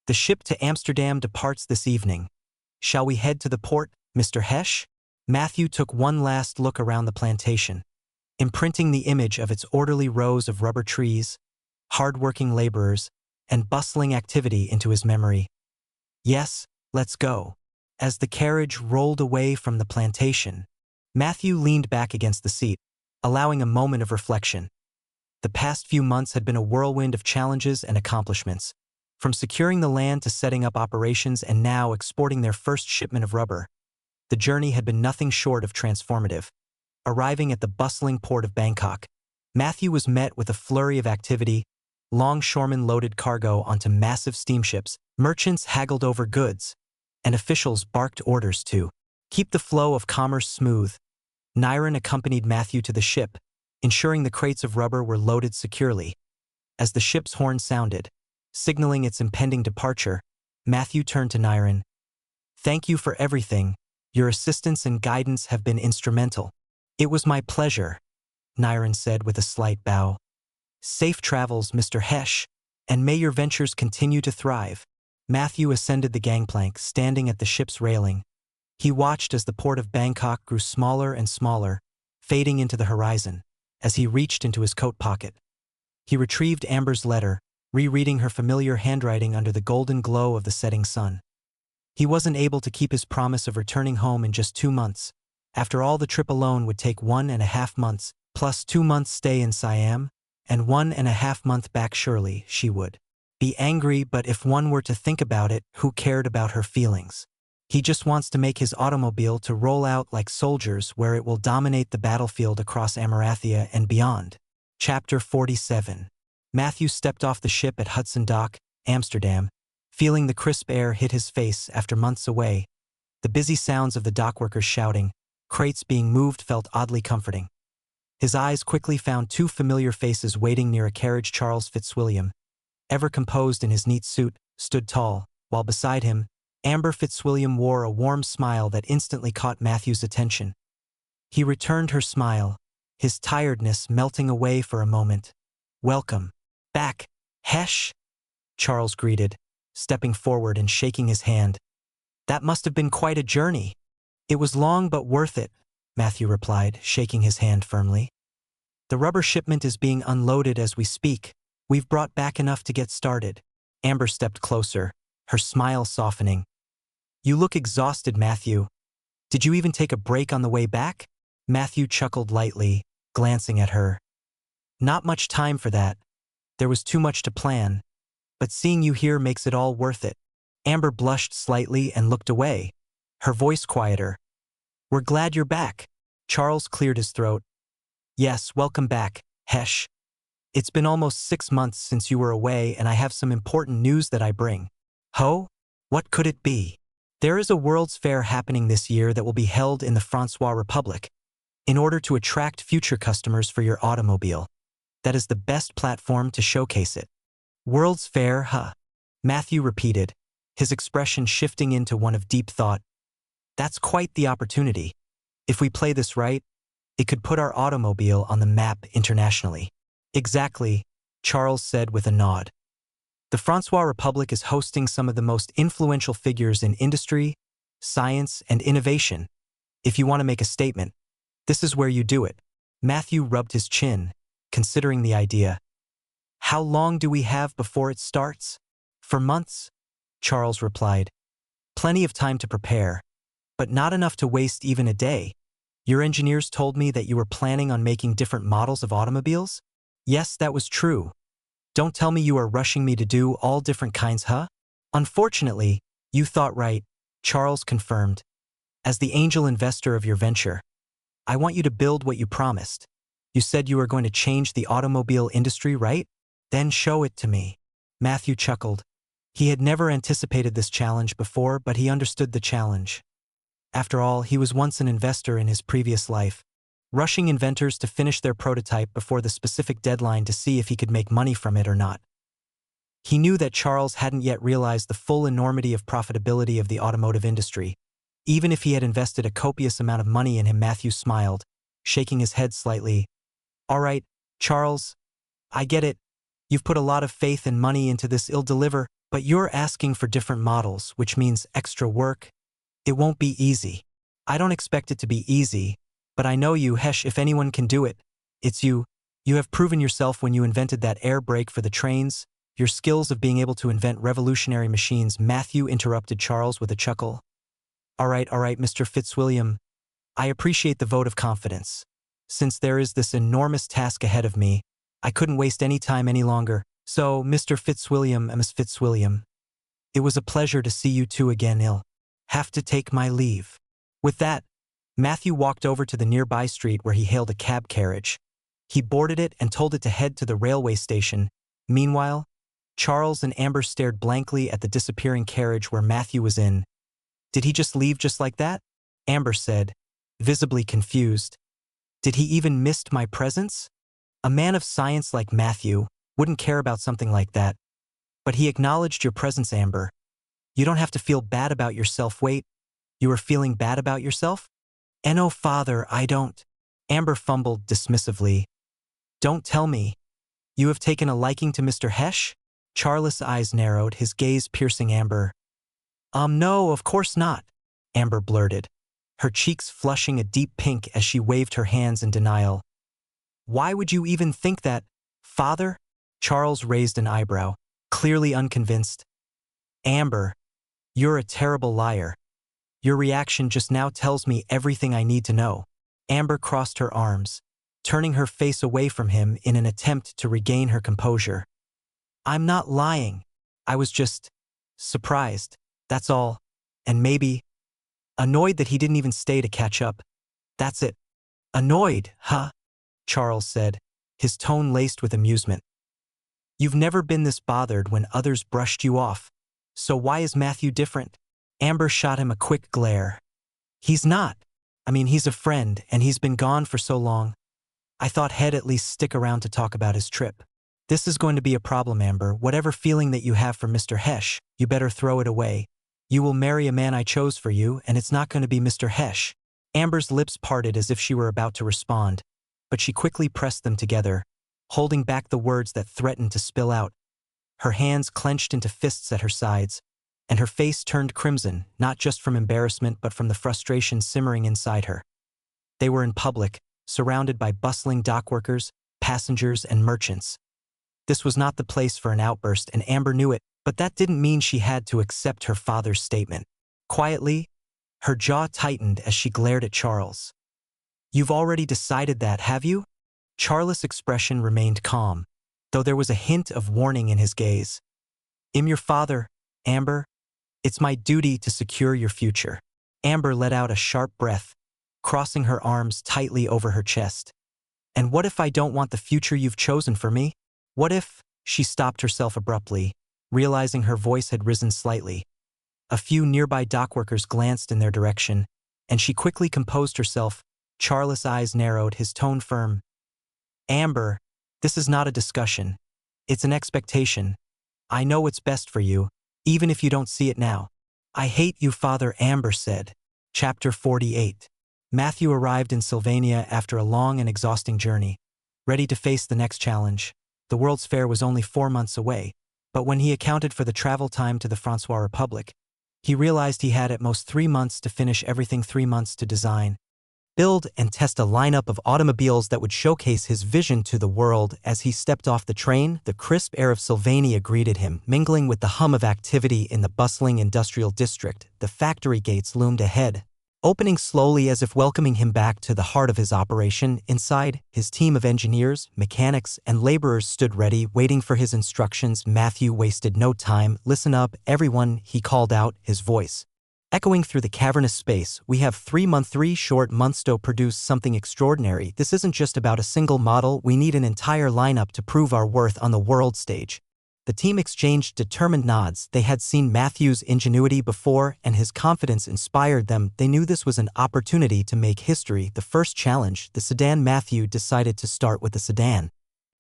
"The ship to Amsterdam departs this evening. Shall we head to the port, Mr. Hesh?" Matthew took one last look around the plantation, imprinting the image of its orderly rows of rubber trees, hard-working laborers, and bustling activity into his memory. Yes, let's go. As the carriage rolled away from the plantation, Matthew leaned back against the seat, allowing a moment of reflection. The past few months had been a whirlwind of challenges and accomplishments, from securing the land to setting up operations and now exporting their first shipment of rubber. The journey had been nothing short of transformative. Arriving at the bustling port of Bangkok, Matthew was met with a flurry of activity. Longshoremen loaded cargo onto massive steamships, merchants haggled over goods, and officials barked orders to keep the flow of commerce smooth. Narration accompanied Matthew to the ship, ensuring the crates of rubber were loaded securely. As the ship's horn sounded, signaling its impending departure, Matthew turned to Narration. "Thank you for everything. Your assistance and guidance have been instrumental." "It was my pleasure," Narration said with a slight bow. "Safe travels, Mr. Hesh, and may your ventures continue to thrive." Matthew ascended the gangplank, standing at the ship's railing. He watched as the port of Bangkok grew smaller and smaller, fading into the horizon. As he reached into his coat pocket, he retrieved Amber's letter, rereading her familiar handwriting under the golden glow of the setting sun. He wasn't able to keep his promise of returning home in just 2 months. After all, the trip alone would take 1.5 months, plus 2 months stay in Siam, and 1.5 months back. Surely she would be angry, but if one were to think about it, who cared about her feelings? He just wants to make his automobile to roll out like soldiers, where it will dominate the battlefield across Amarathia and beyond. Chapter 47. Matthew stepped off the ship at Hudson Dock, Amsterdam, feeling the crisp air hit his face after months away. The busy sounds of the dockworkers shouting, crates being moved felt oddly comforting. His eyes quickly found 2 familiar faces waiting near a carriage. Charles Fitzwilliam, ever composed in his neat suit, stood tall, while beside him, Amber Fitzwilliam wore a warm smile that instantly caught Matthew's attention. He returned her smile, his tiredness melting away for a moment. "Welcome back, Hesh," Charles greeted, stepping forward and shaking his hand. "That must have been quite a journey." "It was long but worth it," Matthew replied, shaking his hand firmly. "The rubber shipment is being unloaded as we speak. We've brought back enough to get started." Amber stepped closer, her smile softening. "You look exhausted, Matthew. Did you even take a break on the way back?" Matthew chuckled lightly, glancing at her. "Not much time for that. There was too much to plan. But seeing you here makes it all worth it." Amber blushed slightly and looked away, her voice quieter. "We're glad you're back." Charles cleared his throat. "Yes, welcome back, Hesh. It's been almost 6 months since you were away, and I have some important news that I bring." "Ho? What could it be?" "There is a World's Fair happening this year that will be held in the Francois Republic. In order to attract future customers for your automobile, that is the best platform to showcase it." "World's Fair, huh?" Matthew repeated, his expression shifting into one of deep thought. "That's quite the opportunity. If we play this right, it could put our automobile on the map internationally." "Exactly," Charles said with a nod. "The Francois Republic is hosting some of the most influential figures in industry, science, and innovation. If you want to make a statement, this is where you do it." Matthew rubbed his chin, considering the idea. "How long do we have before it starts?" "For months," Charles replied. "Plenty of time to prepare, but not enough to waste even a day. Your engineers told me that you were planning on making different models of automobiles?" "Yes, that was true. Don't tell me you are rushing me to do all different kinds, huh?" "Unfortunately, you thought right," Charles confirmed. "As the angel investor of your venture, I want you to build what you promised. You said you were going to change the automobile industry, right? Then show it to me." Matthew chuckled. He had never anticipated this challenge before, but he understood the challenge. After all, he was once an investor in his previous life, rushing inventors to finish their prototype before the specific deadline to see if he could make money from it or not. He knew that Charles hadn't yet realized the full enormity of profitability of the automotive industry. Even if he had invested a copious amount of money in him, Matthew smiled, shaking his head slightly. "All right, Charles, I get it. You've put a lot of faith and money into this. It'll deliver, but you're asking for different models, which means extra work. It won't be easy." "I don't expect it to be easy, but I know you, Hesh. If anyone can do it, it's you. You have proven yourself when you invented that air brake for the trains, Your skills of being able to invent revolutionary machines, Matthew interrupted Charles with a chuckle. All right, Mr. Fitzwilliam. I appreciate the vote of confidence. Since there is this enormous task ahead of me, I couldn't waste any time any longer. So, Mr. Fitzwilliam and Miss Fitzwilliam, it was a pleasure to see you two again. I'll have to take my leave. With that, Matthew walked over to the nearby street where he hailed a cab carriage. He boarded it and told it to head to the railway station. Meanwhile, Charles and Amber stared blankly at the disappearing carriage where Matthew was in. Did he just leave just like that? Amber said, visibly confused. Did he even miss my presence? A man of science like Matthew wouldn't care about something like that. But he acknowledged your presence, Amber. You don't have to feel bad about yourself. Wait, you were feeling bad about yourself? No, father, I don't. Amber fumbled dismissively. Don't tell me. You have taken a liking to Mr. Hesh? Charles' eyes narrowed, his gaze piercing Amber. No, of course not, Amber blurted, her cheeks flushing a deep pink as she waved her hands in denial. Why would you even think that, father? Charles raised an eyebrow, clearly unconvinced. Amber, you're a terrible liar. Your reaction just now tells me everything I need to know. Amber crossed her arms, turning her face away from him in an attempt to regain her composure. I'm not lying. I was just surprised, that's all. And maybe annoyed that he didn't even stay to catch up. That's it. Annoyed, huh? Charles said, his tone laced with amusement. You've never been this bothered when others brushed you off. So why is Matthew different? Amber shot him a quick glare. He's not. He's a friend, and he's been gone for so long. I thought he'd at least stick around to talk about his trip. This is going to be a problem, Amber. Whatever feeling that you have for Mr. Hesh, you better throw it away. You will marry a man I chose for you, and it's not going to be Mr. Hesh. Amber's lips parted as if she were about to respond, but she quickly pressed them together, holding back the words that threatened to spill out. Her hands clenched into fists at her sides, and her face turned crimson, not just from embarrassment but from the frustration simmering inside her. They were in public, surrounded by bustling dockworkers, passengers, and merchants. This was not the place for an outburst, and Amber knew it, but that didn't mean she had to accept her father's statement. Quietly, her jaw tightened as she glared at Charles. You've already decided that, have you? Charles' expression remained calm, though there was a hint of warning in his gaze. I'm your father, Amber. It's my duty to secure your future. Amber let out a sharp breath, crossing her arms tightly over her chest. And what if I don't want the future you've chosen for me? What if? She stopped herself abruptly, realizing her voice had risen slightly. A few nearby dockworkers glanced in their direction, and she quickly composed herself. Charles' eyes narrowed, his tone firm. Amber, this is not a discussion. It's an expectation. I know what's best for you, even if you don't see it now. I hate you, Father, Amber said. Chapter 48. Matthew arrived in Sylvania after a long and exhausting journey, ready to face the next challenge. The World's Fair was only 4 months away, but when he accounted for the travel time to the Francois Republic, he realized he had at most 3 months to finish everything. 3 months to design, build, and test a lineup of automobiles that would showcase his vision to the world. As he stepped off the train, the crisp air of Sylvania greeted him, mingling with the hum of activity in the bustling industrial district. The factory gates loomed ahead, opening slowly as if welcoming him back to the heart of his operation. Inside, his team of engineers, mechanics, and laborers stood ready, waiting for his instructions. Matthew wasted no time. Listen up, everyone, he called out, his voice echoing through the cavernous space. We have 3 short months to produce something extraordinary. This isn't just about a single model. We need an entire lineup to prove our worth on the world stage. The team exchanged determined nods. They had seen Matthew's ingenuity before, and his confidence inspired them. They knew this was an opportunity to make history. The first challenge, the sedan. Matthew decided to start with the sedan.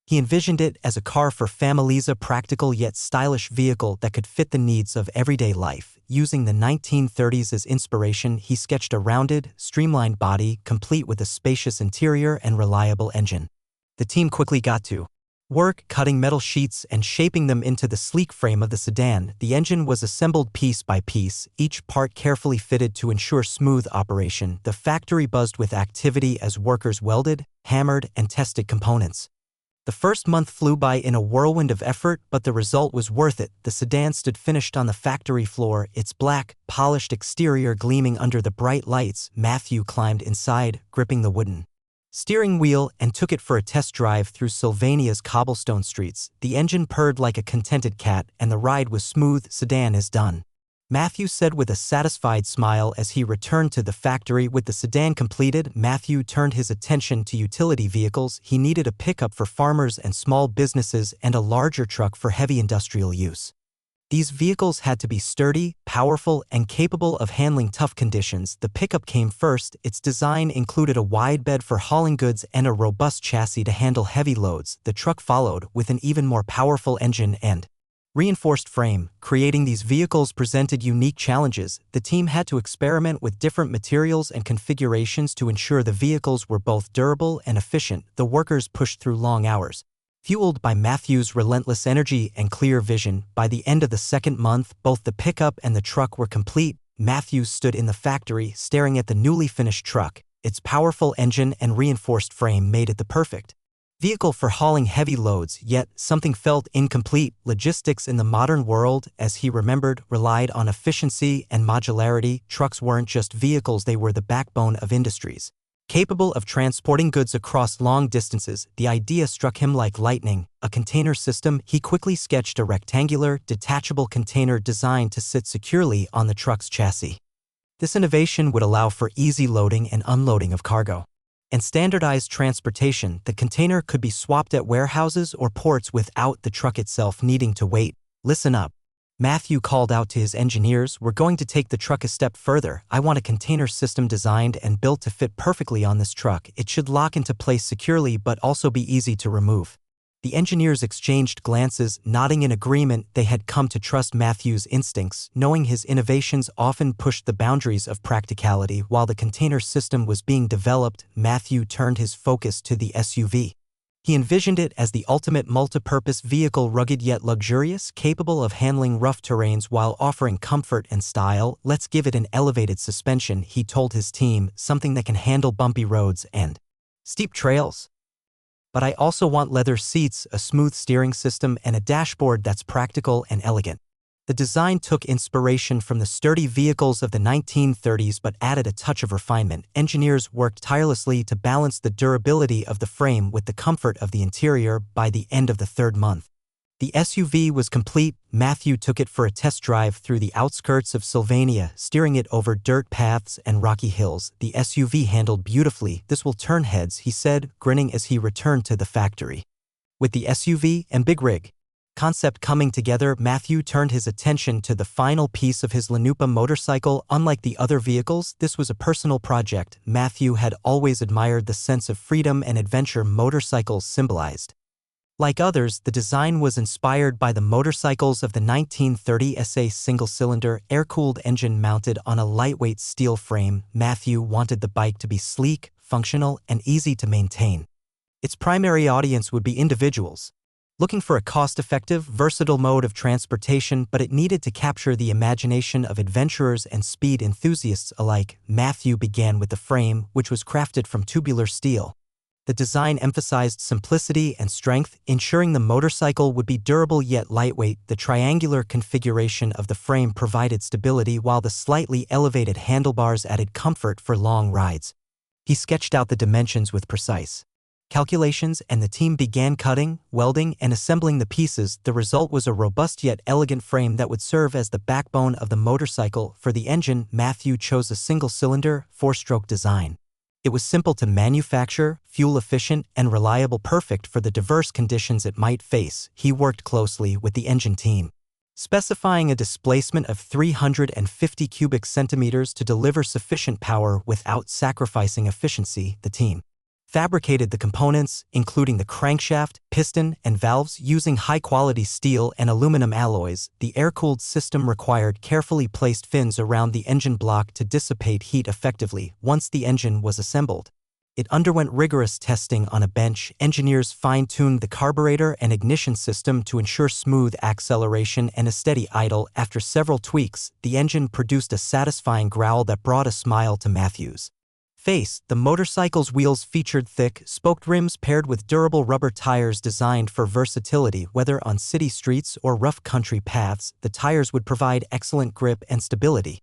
He envisioned it as a car for families, a practical yet stylish vehicle that could fit the needs of everyday life. Using the 1930s as inspiration, he sketched a rounded, streamlined body, complete with a spacious interior and reliable engine. The team quickly got to work cutting metal sheets and shaping them into the sleek frame of the sedan. The engine was assembled piece by piece, each part carefully fitted to ensure smooth operation. The factory buzzed with activity as workers welded, hammered, and tested components. The first month flew by in a whirlwind of effort, but the result was worth it. The sedan stood finished on the factory floor, its black, polished exterior gleaming under the bright lights. Matthew climbed inside, gripping the wooden steering wheel, and took it for a test drive through Sylvania's cobblestone streets. The engine purred like a contented cat, and the ride was smooth. Sedan is done, Matthew said with a satisfied smile as he returned to the factory. With the sedan completed, Matthew turned his attention to utility vehicles. He needed a pickup for farmers and small businesses and a larger truck for heavy industrial use. These vehicles had to be sturdy, powerful, and capable of handling tough conditions. The pickup came first. Its design included a wide bed for hauling goods and a robust chassis to handle heavy loads. The truck followed, with an even more powerful engine and reinforced frame. Creating these vehicles presented unique challenges. The team had to experiment with different materials and configurations to ensure the vehicles were both durable and efficient. The workers pushed through long hours, fueled by Matthew's relentless energy and clear vision. By the end of the second month, both the pickup and the truck were complete. Matthew stood in the factory, staring at the newly finished truck. Its powerful engine and reinforced frame made it the perfect vehicle for hauling heavy loads, yet something felt incomplete. Logistics in the modern world, as he remembered, relied on efficiency and modularity. Trucks weren't just vehicles, they were the backbone of industries, capable of transporting goods across long distances. The idea struck him like lightning. A container system. He quickly sketched a rectangular, detachable container designed to sit securely on the truck's chassis. This innovation would allow for easy loading and unloading of cargo and standardized transportation. The container could be swapped at warehouses or ports without the truck itself needing to wait. Listen up, Matthew called out to his engineers. We're going to take the truck a step further. I want a container system designed and built to fit perfectly on this truck. It should lock into place securely but also be easy to remove. The engineers exchanged glances, nodding in agreement. They had come to trust Matthew's instincts, knowing his innovations often pushed the boundaries of practicality. While the container system was being developed, Matthew turned his focus to the SUV. He envisioned it as the ultimate multi-purpose vehicle, rugged yet luxurious, capable of handling rough terrains while offering comfort and style. Let's give it an elevated suspension, he told his team, something that can handle bumpy roads and steep trails. But I also want leather seats, a smooth steering system, and a dashboard that's practical and elegant. The design took inspiration from the sturdy vehicles of the 1930s but added a touch of refinement. Engineers worked tirelessly to balance the durability of the frame with the comfort of the interior. By the end of the third month, the SUV was complete. Matthew took it for a test drive through the outskirts of Sylvania, steering it over dirt paths and rocky hills. The SUV handled beautifully. This will turn heads, he said, grinning as he returned to the factory. With the SUV and big rig concept coming together, Matthew turned his attention to the final piece of his Lanupa motorcycle. Unlike the other vehicles, this was a personal project. Matthew had always admired the sense of freedom and adventure motorcycles symbolized. Like others, the design was inspired by the motorcycles of the 1930 SA single-cylinder, air-cooled engine mounted on a lightweight steel frame. Matthew wanted the bike to be sleek, functional, and easy to maintain. Its primary audience would be individuals looking for a cost-effective, versatile mode of transportation, but it needed to capture the imagination of adventurers and speed enthusiasts alike. Matthew began with the frame, which was crafted from tubular steel. The design emphasized simplicity and strength, ensuring the motorcycle would be durable yet lightweight. The triangular configuration of the frame provided stability, while the slightly elevated handlebars added comfort for long rides. He sketched out the dimensions with precise calculations, and the team began cutting, welding, and assembling the pieces. The result was a robust yet elegant frame that would serve as the backbone of the motorcycle. For the engine, Matthew chose a single-cylinder, four-stroke design. It was simple to manufacture, fuel-efficient, and reliable, perfect for the diverse conditions it might face. He worked closely with the engine team, specifying a displacement of 350 cubic centimeters to deliver sufficient power without sacrificing efficiency. The team fabricated the components, including the crankshaft, piston, and valves, using high-quality steel and aluminum alloys. The air-cooled system required carefully placed fins around the engine block to dissipate heat effectively. Once the engine was assembled, it underwent rigorous testing on a bench. Engineers fine-tuned the carburetor and ignition system to ensure smooth acceleration and a steady idle. After several tweaks, the engine produced a satisfying growl that brought a smile to Matthew's face. The motorcycle's wheels featured thick, spoked rims paired with durable rubber tires designed for versatility. Whether on city streets or rough country paths, the tires would provide excellent grip and stability.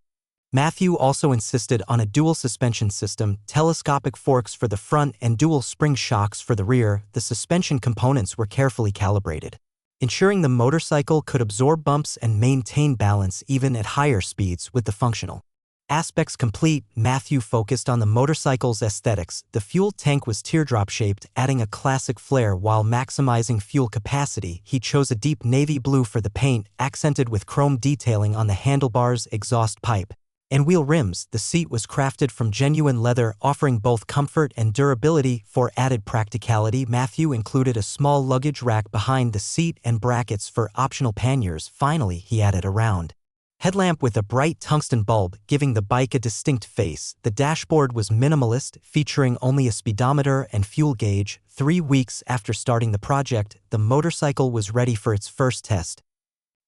Matthew also insisted on a dual suspension system, telescopic forks for the front and dual spring shocks for the rear. The suspension components were carefully calibrated, ensuring the motorcycle could absorb bumps and maintain balance even at higher speeds. With the functional aspects complete, Matthew focused on the motorcycle's aesthetics. The fuel tank was teardrop-shaped, adding a classic flair while maximizing fuel capacity. He chose a deep navy blue for the paint, accented with chrome detailing on the handlebars, exhaust pipe, and wheel rims. The seat was crafted from genuine leather, offering both comfort and durability. For added practicality, Matthew included a small luggage rack behind the seat and brackets for optional panniers. Finally, he added a round headlamp with a bright tungsten bulb, giving the bike a distinct face. The dashboard was minimalist, featuring only a speedometer and fuel gauge. 3 weeks after starting the project, the motorcycle was ready for its first test.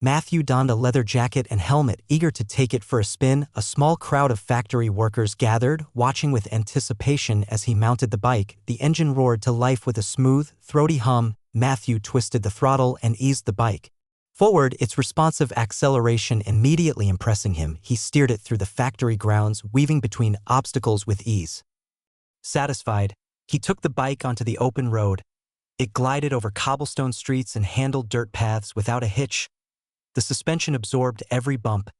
Matthew donned a leather jacket and helmet, eager to take it for a spin. A small crowd of factory workers gathered, watching with anticipation as he mounted the bike. The engine roared to life with a smooth, throaty hum. Matthew twisted the throttle and eased the bike forward, its responsive acceleration immediately impressing him. He steered it through the factory grounds, weaving between obstacles with ease. Satisfied, he took the bike onto the open road. It glided over cobblestone streets and handled dirt paths without a hitch. The suspension absorbed every bump,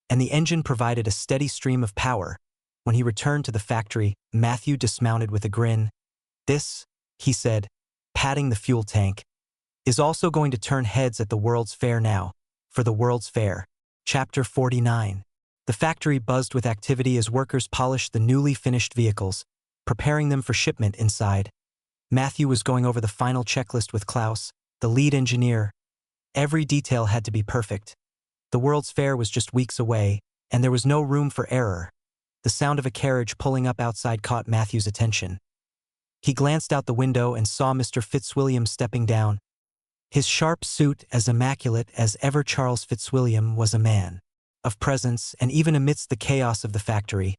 and the engine provided a steady stream of power. When he returned to the factory, Matthew dismounted with a grin. "This," he said, patting the fuel tank, "is also going to turn heads at the World's Fair now." For the World's Fair. Chapter 49. The factory buzzed with activity as workers polished the newly finished vehicles, preparing them for shipment inside. Matthew was going over the final checklist with Klaus, the lead engineer. Every detail had to be perfect. The World's Fair was just weeks away, and there was no room for error. The sound of a carriage pulling up outside caught Matthew's attention. He glanced out the window and saw Mr. Fitzwilliam stepping down. His sharp suit as immaculate as ever. Charles Fitzwilliam was a man of presence, and even amidst the chaos of the factory,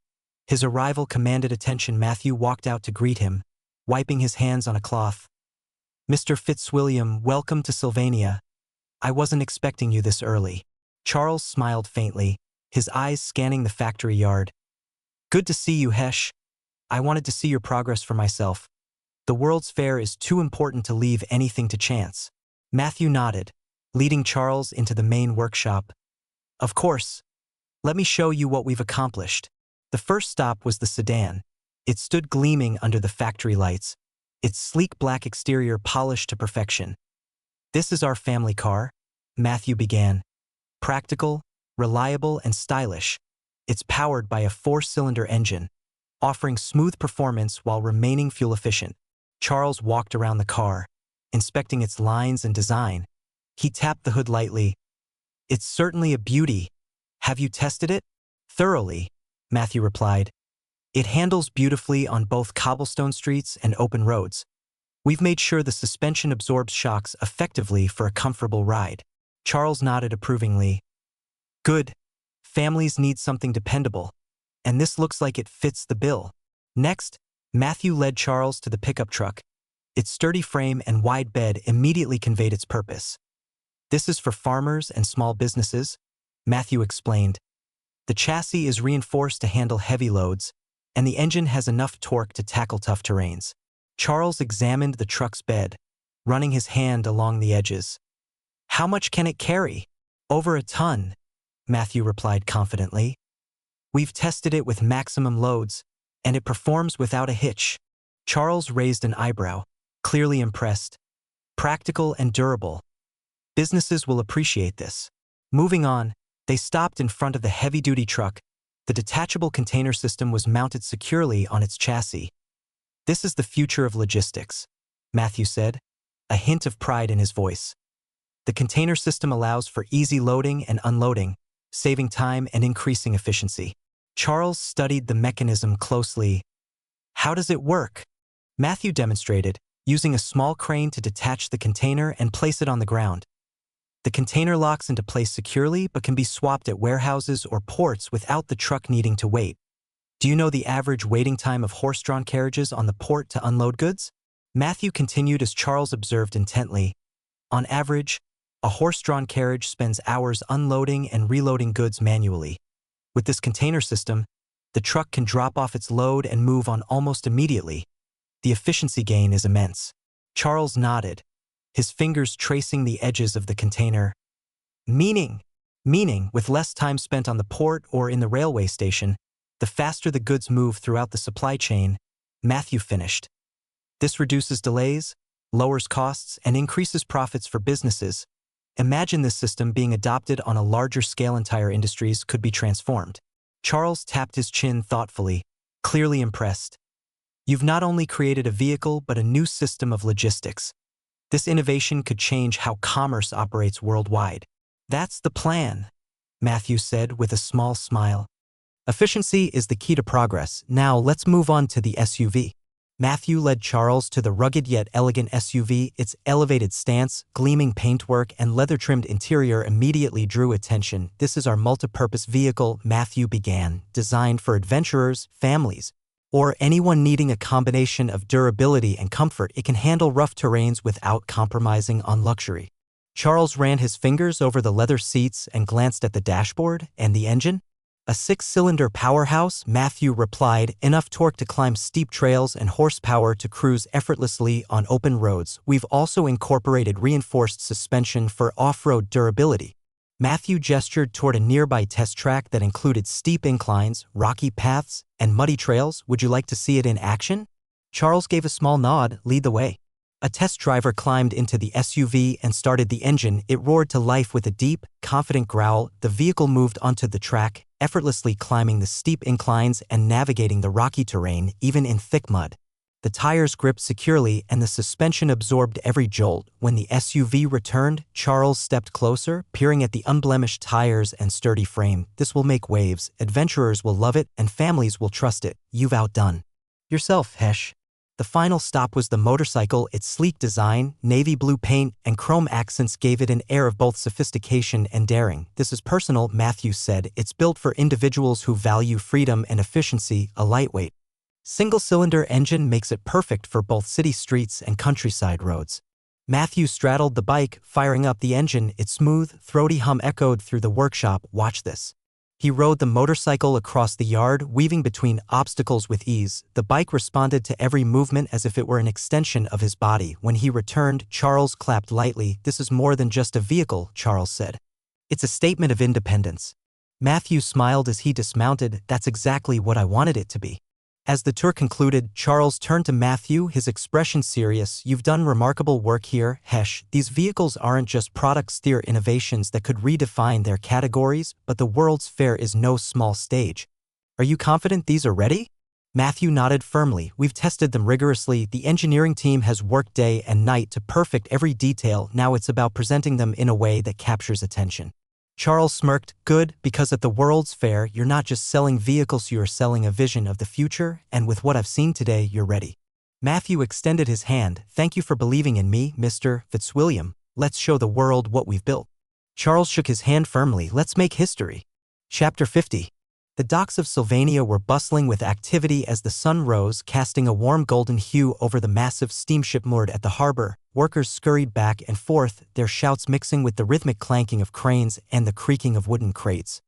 his arrival commanded attention. Matthew walked out to greet him, wiping his hands on a cloth. "Mr. Fitzwilliam, welcome to Sylvania. I wasn't expecting you this early." Charles smiled faintly, his eyes scanning the factory yard. "Good to see you, Hesh. I wanted to see your progress for myself. The World's Fair is too important to leave anything to chance." Matthew nodded, leading Charles into the main workshop. "Of course. Let me show you what we've accomplished." The first stop was the sedan. It stood gleaming under the factory lights, its sleek black exterior polished to perfection. "This is our family car," Matthew began. "Practical, reliable, and stylish. It's powered by a 4-cylinder engine, offering smooth performance while remaining fuel efficient." Charles walked around the car, inspecting its lines and design. He tapped the hood lightly. "It's certainly a beauty. Have you tested it?" "Thoroughly," Matthew replied. "It handles beautifully on both cobblestone streets and open roads. We've made sure the suspension absorbs shocks effectively for a comfortable ride." Charles nodded approvingly. "Good. Families need something dependable, and this looks like it fits the bill." Next, Matthew led Charles to the pickup truck. Its sturdy frame and wide bed immediately conveyed its purpose. "This is for farmers and small businesses," Matthew explained. "The chassis is reinforced to handle heavy loads, and the engine has enough torque to tackle tough terrains." Charles examined the truck's bed, running his hand along the edges. "How much can it carry?" "Over a ton," Matthew replied confidently. "We've tested it with maximum loads, and it performs without a hitch." Charles raised an eyebrow, clearly impressed. "Practical and durable. Businesses will appreciate this." Moving on, they stopped in front of the heavy-duty truck. The detachable container system was mounted securely on its chassis. "This is the future of logistics," Matthew said, a hint of pride in his voice. "The container system allows for easy loading and unloading, saving time and increasing efficiency." Charles studied the mechanism closely. "How does it work?" Matthew demonstrated, using a small crane to detach the container and place it on the ground. The container locks into place securely but can be swapped at warehouses or ports without the truck needing to wait. Do you know the average waiting time of horse-drawn carriages on the port to unload goods? Matthew continued as Charles observed intently. On average, a horse-drawn carriage spends hours unloading and reloading goods manually. With this container system, the truck can drop off its load and move on almost immediately. The efficiency gain is immense. Charles nodded, his fingers tracing the edges of the container. Meaning, with less time spent on the port or in the railway station, the faster the goods move throughout the supply chain, Matthew finished. This reduces delays, lowers costs, and increases profits for businesses. Imagine this system being adopted on a larger scale. Entire industries could be transformed. Charles tapped his chin thoughtfully, clearly impressed. You've not only created a vehicle but a new system of logistics. This innovation could change how commerce operates worldwide. That's the plan, Matthew said with a small smile. Efficiency is the key to progress. Now let's move on to the SUV. Matthew led Charles to the rugged yet elegant SUV. Its elevated stance, gleaming paintwork, and leather-trimmed interior immediately drew attention. This is our multi-purpose vehicle, Matthew began, designed for adventurers, families, or anyone needing a combination of durability and comfort. It can handle rough terrains without compromising on luxury. Charles ran his fingers over the leather seats and glanced at the dashboard and the engine. A 6-cylinder powerhouse, Matthew replied, enough torque to climb steep trails and horsepower to cruise effortlessly on open roads. We've also incorporated reinforced suspension for off-road durability. Matthew gestured toward a nearby test track that included steep inclines, rocky paths, and muddy trails. Would you like to see it in action? Charles gave a small nod. Lead the way. A test driver climbed into the SUV and started the engine. It roared to life with a deep, confident growl. The vehicle moved onto the track, effortlessly climbing the steep inclines and navigating the rocky terrain, even in thick mud. The tires gripped securely and the suspension absorbed every jolt. When the SUV returned, Charles stepped closer, peering at the unblemished tires and sturdy frame. This will make waves. Adventurers will love it and families will trust it. You've outdone yourself, Hesh. The final stop was the motorcycle. Its sleek design, navy blue paint, and chrome accents gave it an air of both sophistication and daring. This is personal, Matthew said. It's built for individuals who value freedom and efficiency. A lightweight single-cylinder engine makes it perfect for both city streets and countryside roads. Matthew straddled the bike, firing up the engine. Its smooth, throaty hum echoed through the workshop. Watch this. He rode the motorcycle across the yard, weaving between obstacles with ease. The bike responded to every movement as if it were an extension of his body. When he returned, Charles clapped lightly. This is more than just a vehicle, Charles said. It's a statement of independence. Matthew smiled as he dismounted. That's exactly what I wanted it to be. As the tour concluded, Charles turned to Matthew, his expression serious. You've done remarkable work here, Hesh. These vehicles aren't just products, they're innovations that could redefine their categories, but the World's Fair is no small stage. Are you confident these are ready? Matthew nodded firmly. We've tested them rigorously. The engineering team has worked day and night to perfect every detail. Now it's about presenting them in a way that captures attention. Charles smirked. Good, because at the World's Fair, you're not just selling vehicles, you're selling a vision of the future, and with what I've seen today, you're ready. Matthew extended his hand. Thank you for believing in me, Mr. Fitzwilliam. Let's show the world what we've built. Charles shook his hand firmly. Let's make history. Chapter 50. The docks of Sylvania were bustling with activity as the sun rose, casting a warm golden hue over the massive steamship moored at the harbor. Workers scurried back and forth, their shouts mixing with the rhythmic clanking of cranes and the creaking of wooden crates.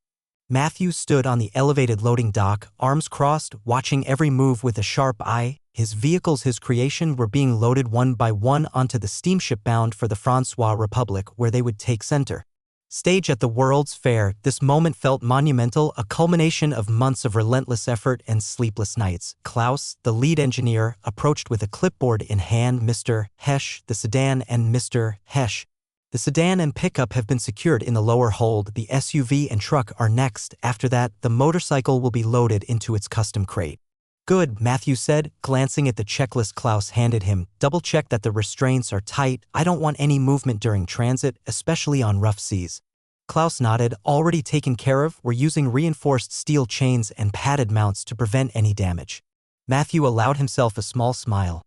Matthew stood on the elevated loading dock, arms crossed, watching every move with a sharp eye. His vehicles, his creation, were being loaded one by one onto the steamship bound for the Francois Republic, where they would take center stage at the World's Fair. This moment felt monumental, a culmination of months of relentless effort and sleepless nights. Klaus, the lead engineer, approached with a clipboard in hand. Mr. Hesh, the sedan and Mr. Hesh. The sedan and pickup have been secured in the lower hold. The SUV and truck are next. After that, the motorcycle will be loaded into its custom crate. Good, Matthew said, glancing at the checklist Klaus handed him. Double-check that the restraints are tight. I don't want any movement during transit, especially on rough seas. Klaus nodded. Already taken care of. We're using reinforced steel chains and padded mounts to prevent any damage. Matthew allowed himself a small smile.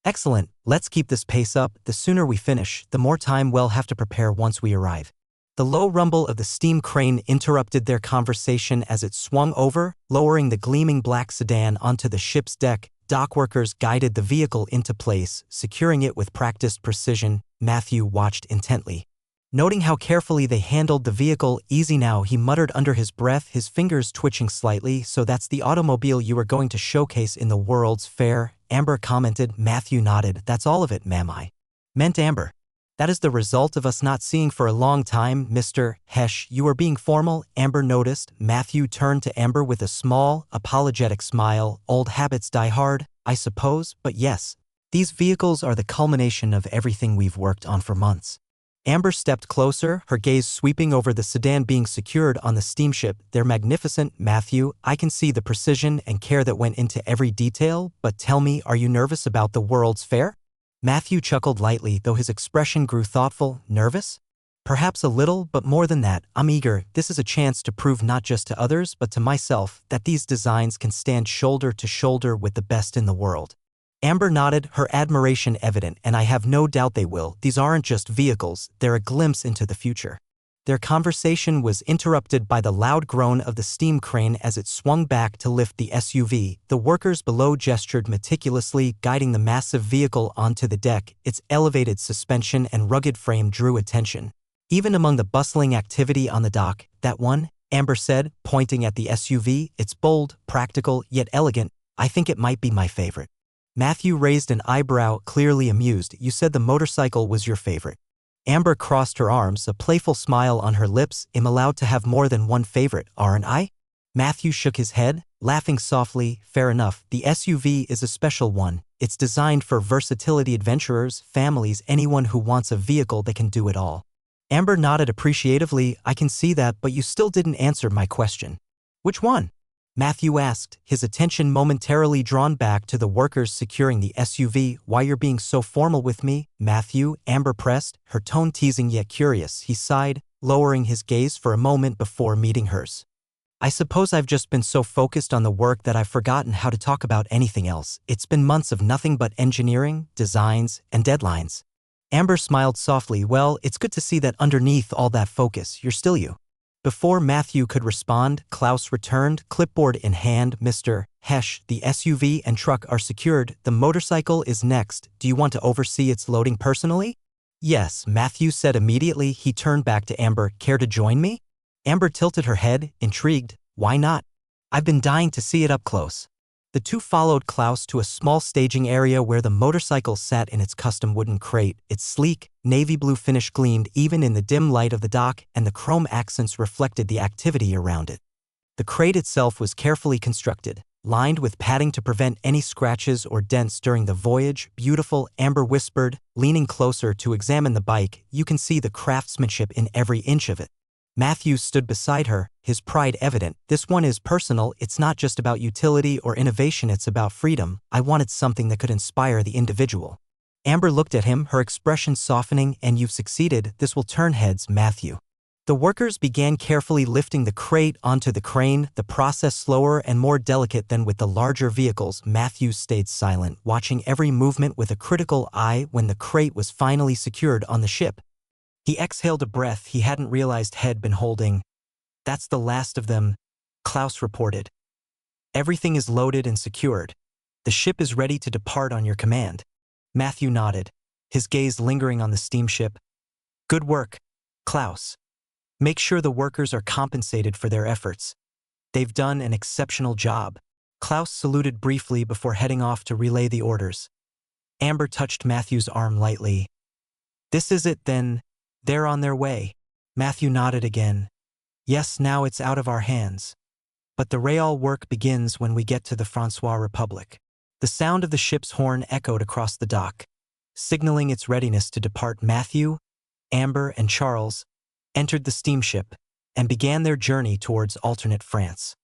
Excellent. Let's keep this pace up. The sooner we finish, the more time we'll have to prepare once we arrive. The low rumble of the steam crane interrupted their conversation as it swung over, lowering the gleaming black sedan onto the ship's deck. Dockworkers guided the vehicle into place, securing it with practiced precision. Matthew watched intently. Noting how carefully they handled the vehicle. Easy now, he muttered under his breath, his fingers twitching slightly. So that's the automobile you were going to showcase in the World's Fair? Amber commented. Matthew nodded. That's all of it, ma'am. I meant Amber. That is the result of us not seeing for a long time, Mr. Hesh. You were being formal, Amber noticed. Matthew turned to Amber with a small, apologetic smile. Old habits die hard, I suppose, but yes. These vehicles are the culmination of everything we've worked on for months. Amber stepped closer, her gaze sweeping over the sedan being secured on the steamship. They're magnificent, Matthew. I can see the precision and care that went into every detail, but tell me, are you nervous about the World's Fair? Matthew chuckled lightly, though his expression grew thoughtful. Nervous? Perhaps a little, but more than that, I'm eager. This is a chance to prove not just to others, but to myself, that these designs can stand shoulder to shoulder with the best in the world. Amber nodded, her admiration evident, and I have no doubt they will. These aren't just vehicles, they're a glimpse into the future. Their conversation was interrupted by the loud groan of the steam crane as it swung back to lift the SUV. The workers below gestured meticulously, guiding the massive vehicle onto the deck. Its elevated suspension and rugged frame drew attention. Even among the bustling activity on the dock, that one, Amber said, pointing at the SUV, it's bold, practical, yet elegant. I think it might be my favorite. Matthew raised an eyebrow, clearly amused. You said the motorcycle was your favorite. Amber crossed her arms, a playful smile on her lips. I'm allowed to have more than one favorite, aren't I? Matthew shook his head, laughing softly. Fair enough, the SUV is a special one. It's designed for versatility, adventurers, families, anyone who wants a vehicle that can do it all. Amber nodded appreciatively. I can see that, but you still didn't answer my question. Which one? Matthew asked, his attention momentarily drawn back to the workers securing the SUV. Why you're being so formal with me, Matthew? Amber pressed, her tone teasing yet curious. He sighed, lowering his gaze for a moment before meeting hers. I suppose I've just been so focused on the work that I've forgotten how to talk about anything else. It's been months of nothing but engineering, designs, and deadlines. Amber smiled softly. Well, it's good to see that underneath all that focus, you're still you. Before Matthew could respond, Klaus returned, clipboard in hand. Mr. Hesh, the SUV and truck are secured. The motorcycle is next. Do you want to oversee its loading personally? Yes, Matthew said immediately. He turned back to Amber. Care to join me? Amber tilted her head, intrigued. Why not? I've been dying to see it up close. The two followed Klaus to a small staging area where the motorcycle sat in its custom wooden crate. Its sleek, navy blue finish gleamed even in the dim light of the dock, and the chrome accents reflected the activity around it. The crate itself was carefully constructed, lined with padding to prevent any scratches or dents during the voyage. Beautiful, Amber whispered, leaning closer to examine the bike. You can see the craftsmanship in every inch of it. Matthew stood beside her, his pride evident. This one is personal. It's not just about utility or innovation, it's about freedom. I wanted something that could inspire the individual. Amber looked at him, her expression softening. And you've succeeded. This will turn heads, Matthew. The workers began carefully lifting the crate onto the crane, the process slower and more delicate than with the larger vehicles. Matthew stayed silent, watching every movement with a critical eye. When the crate was finally secured on the ship, he exhaled a breath he hadn't realized had been holding. That's the last of them, Klaus reported. Everything is loaded and secured. The ship is ready to depart on your command. Matthew nodded, his gaze lingering on the steamship. Good work, Klaus. Make sure the workers are compensated for their efforts. They've done an exceptional job. Klaus saluted briefly before heading off to relay the orders. Amber touched Matthew's arm lightly. This is it then. They're on their way. Matthew nodded again. Yes, now it's out of our hands. But the real work begins when we get to the Francois Republic. The sound of the ship's horn echoed across the dock, signaling its readiness to depart. Matthew, Amber, and Charles entered the steamship and began their journey towards alternate France.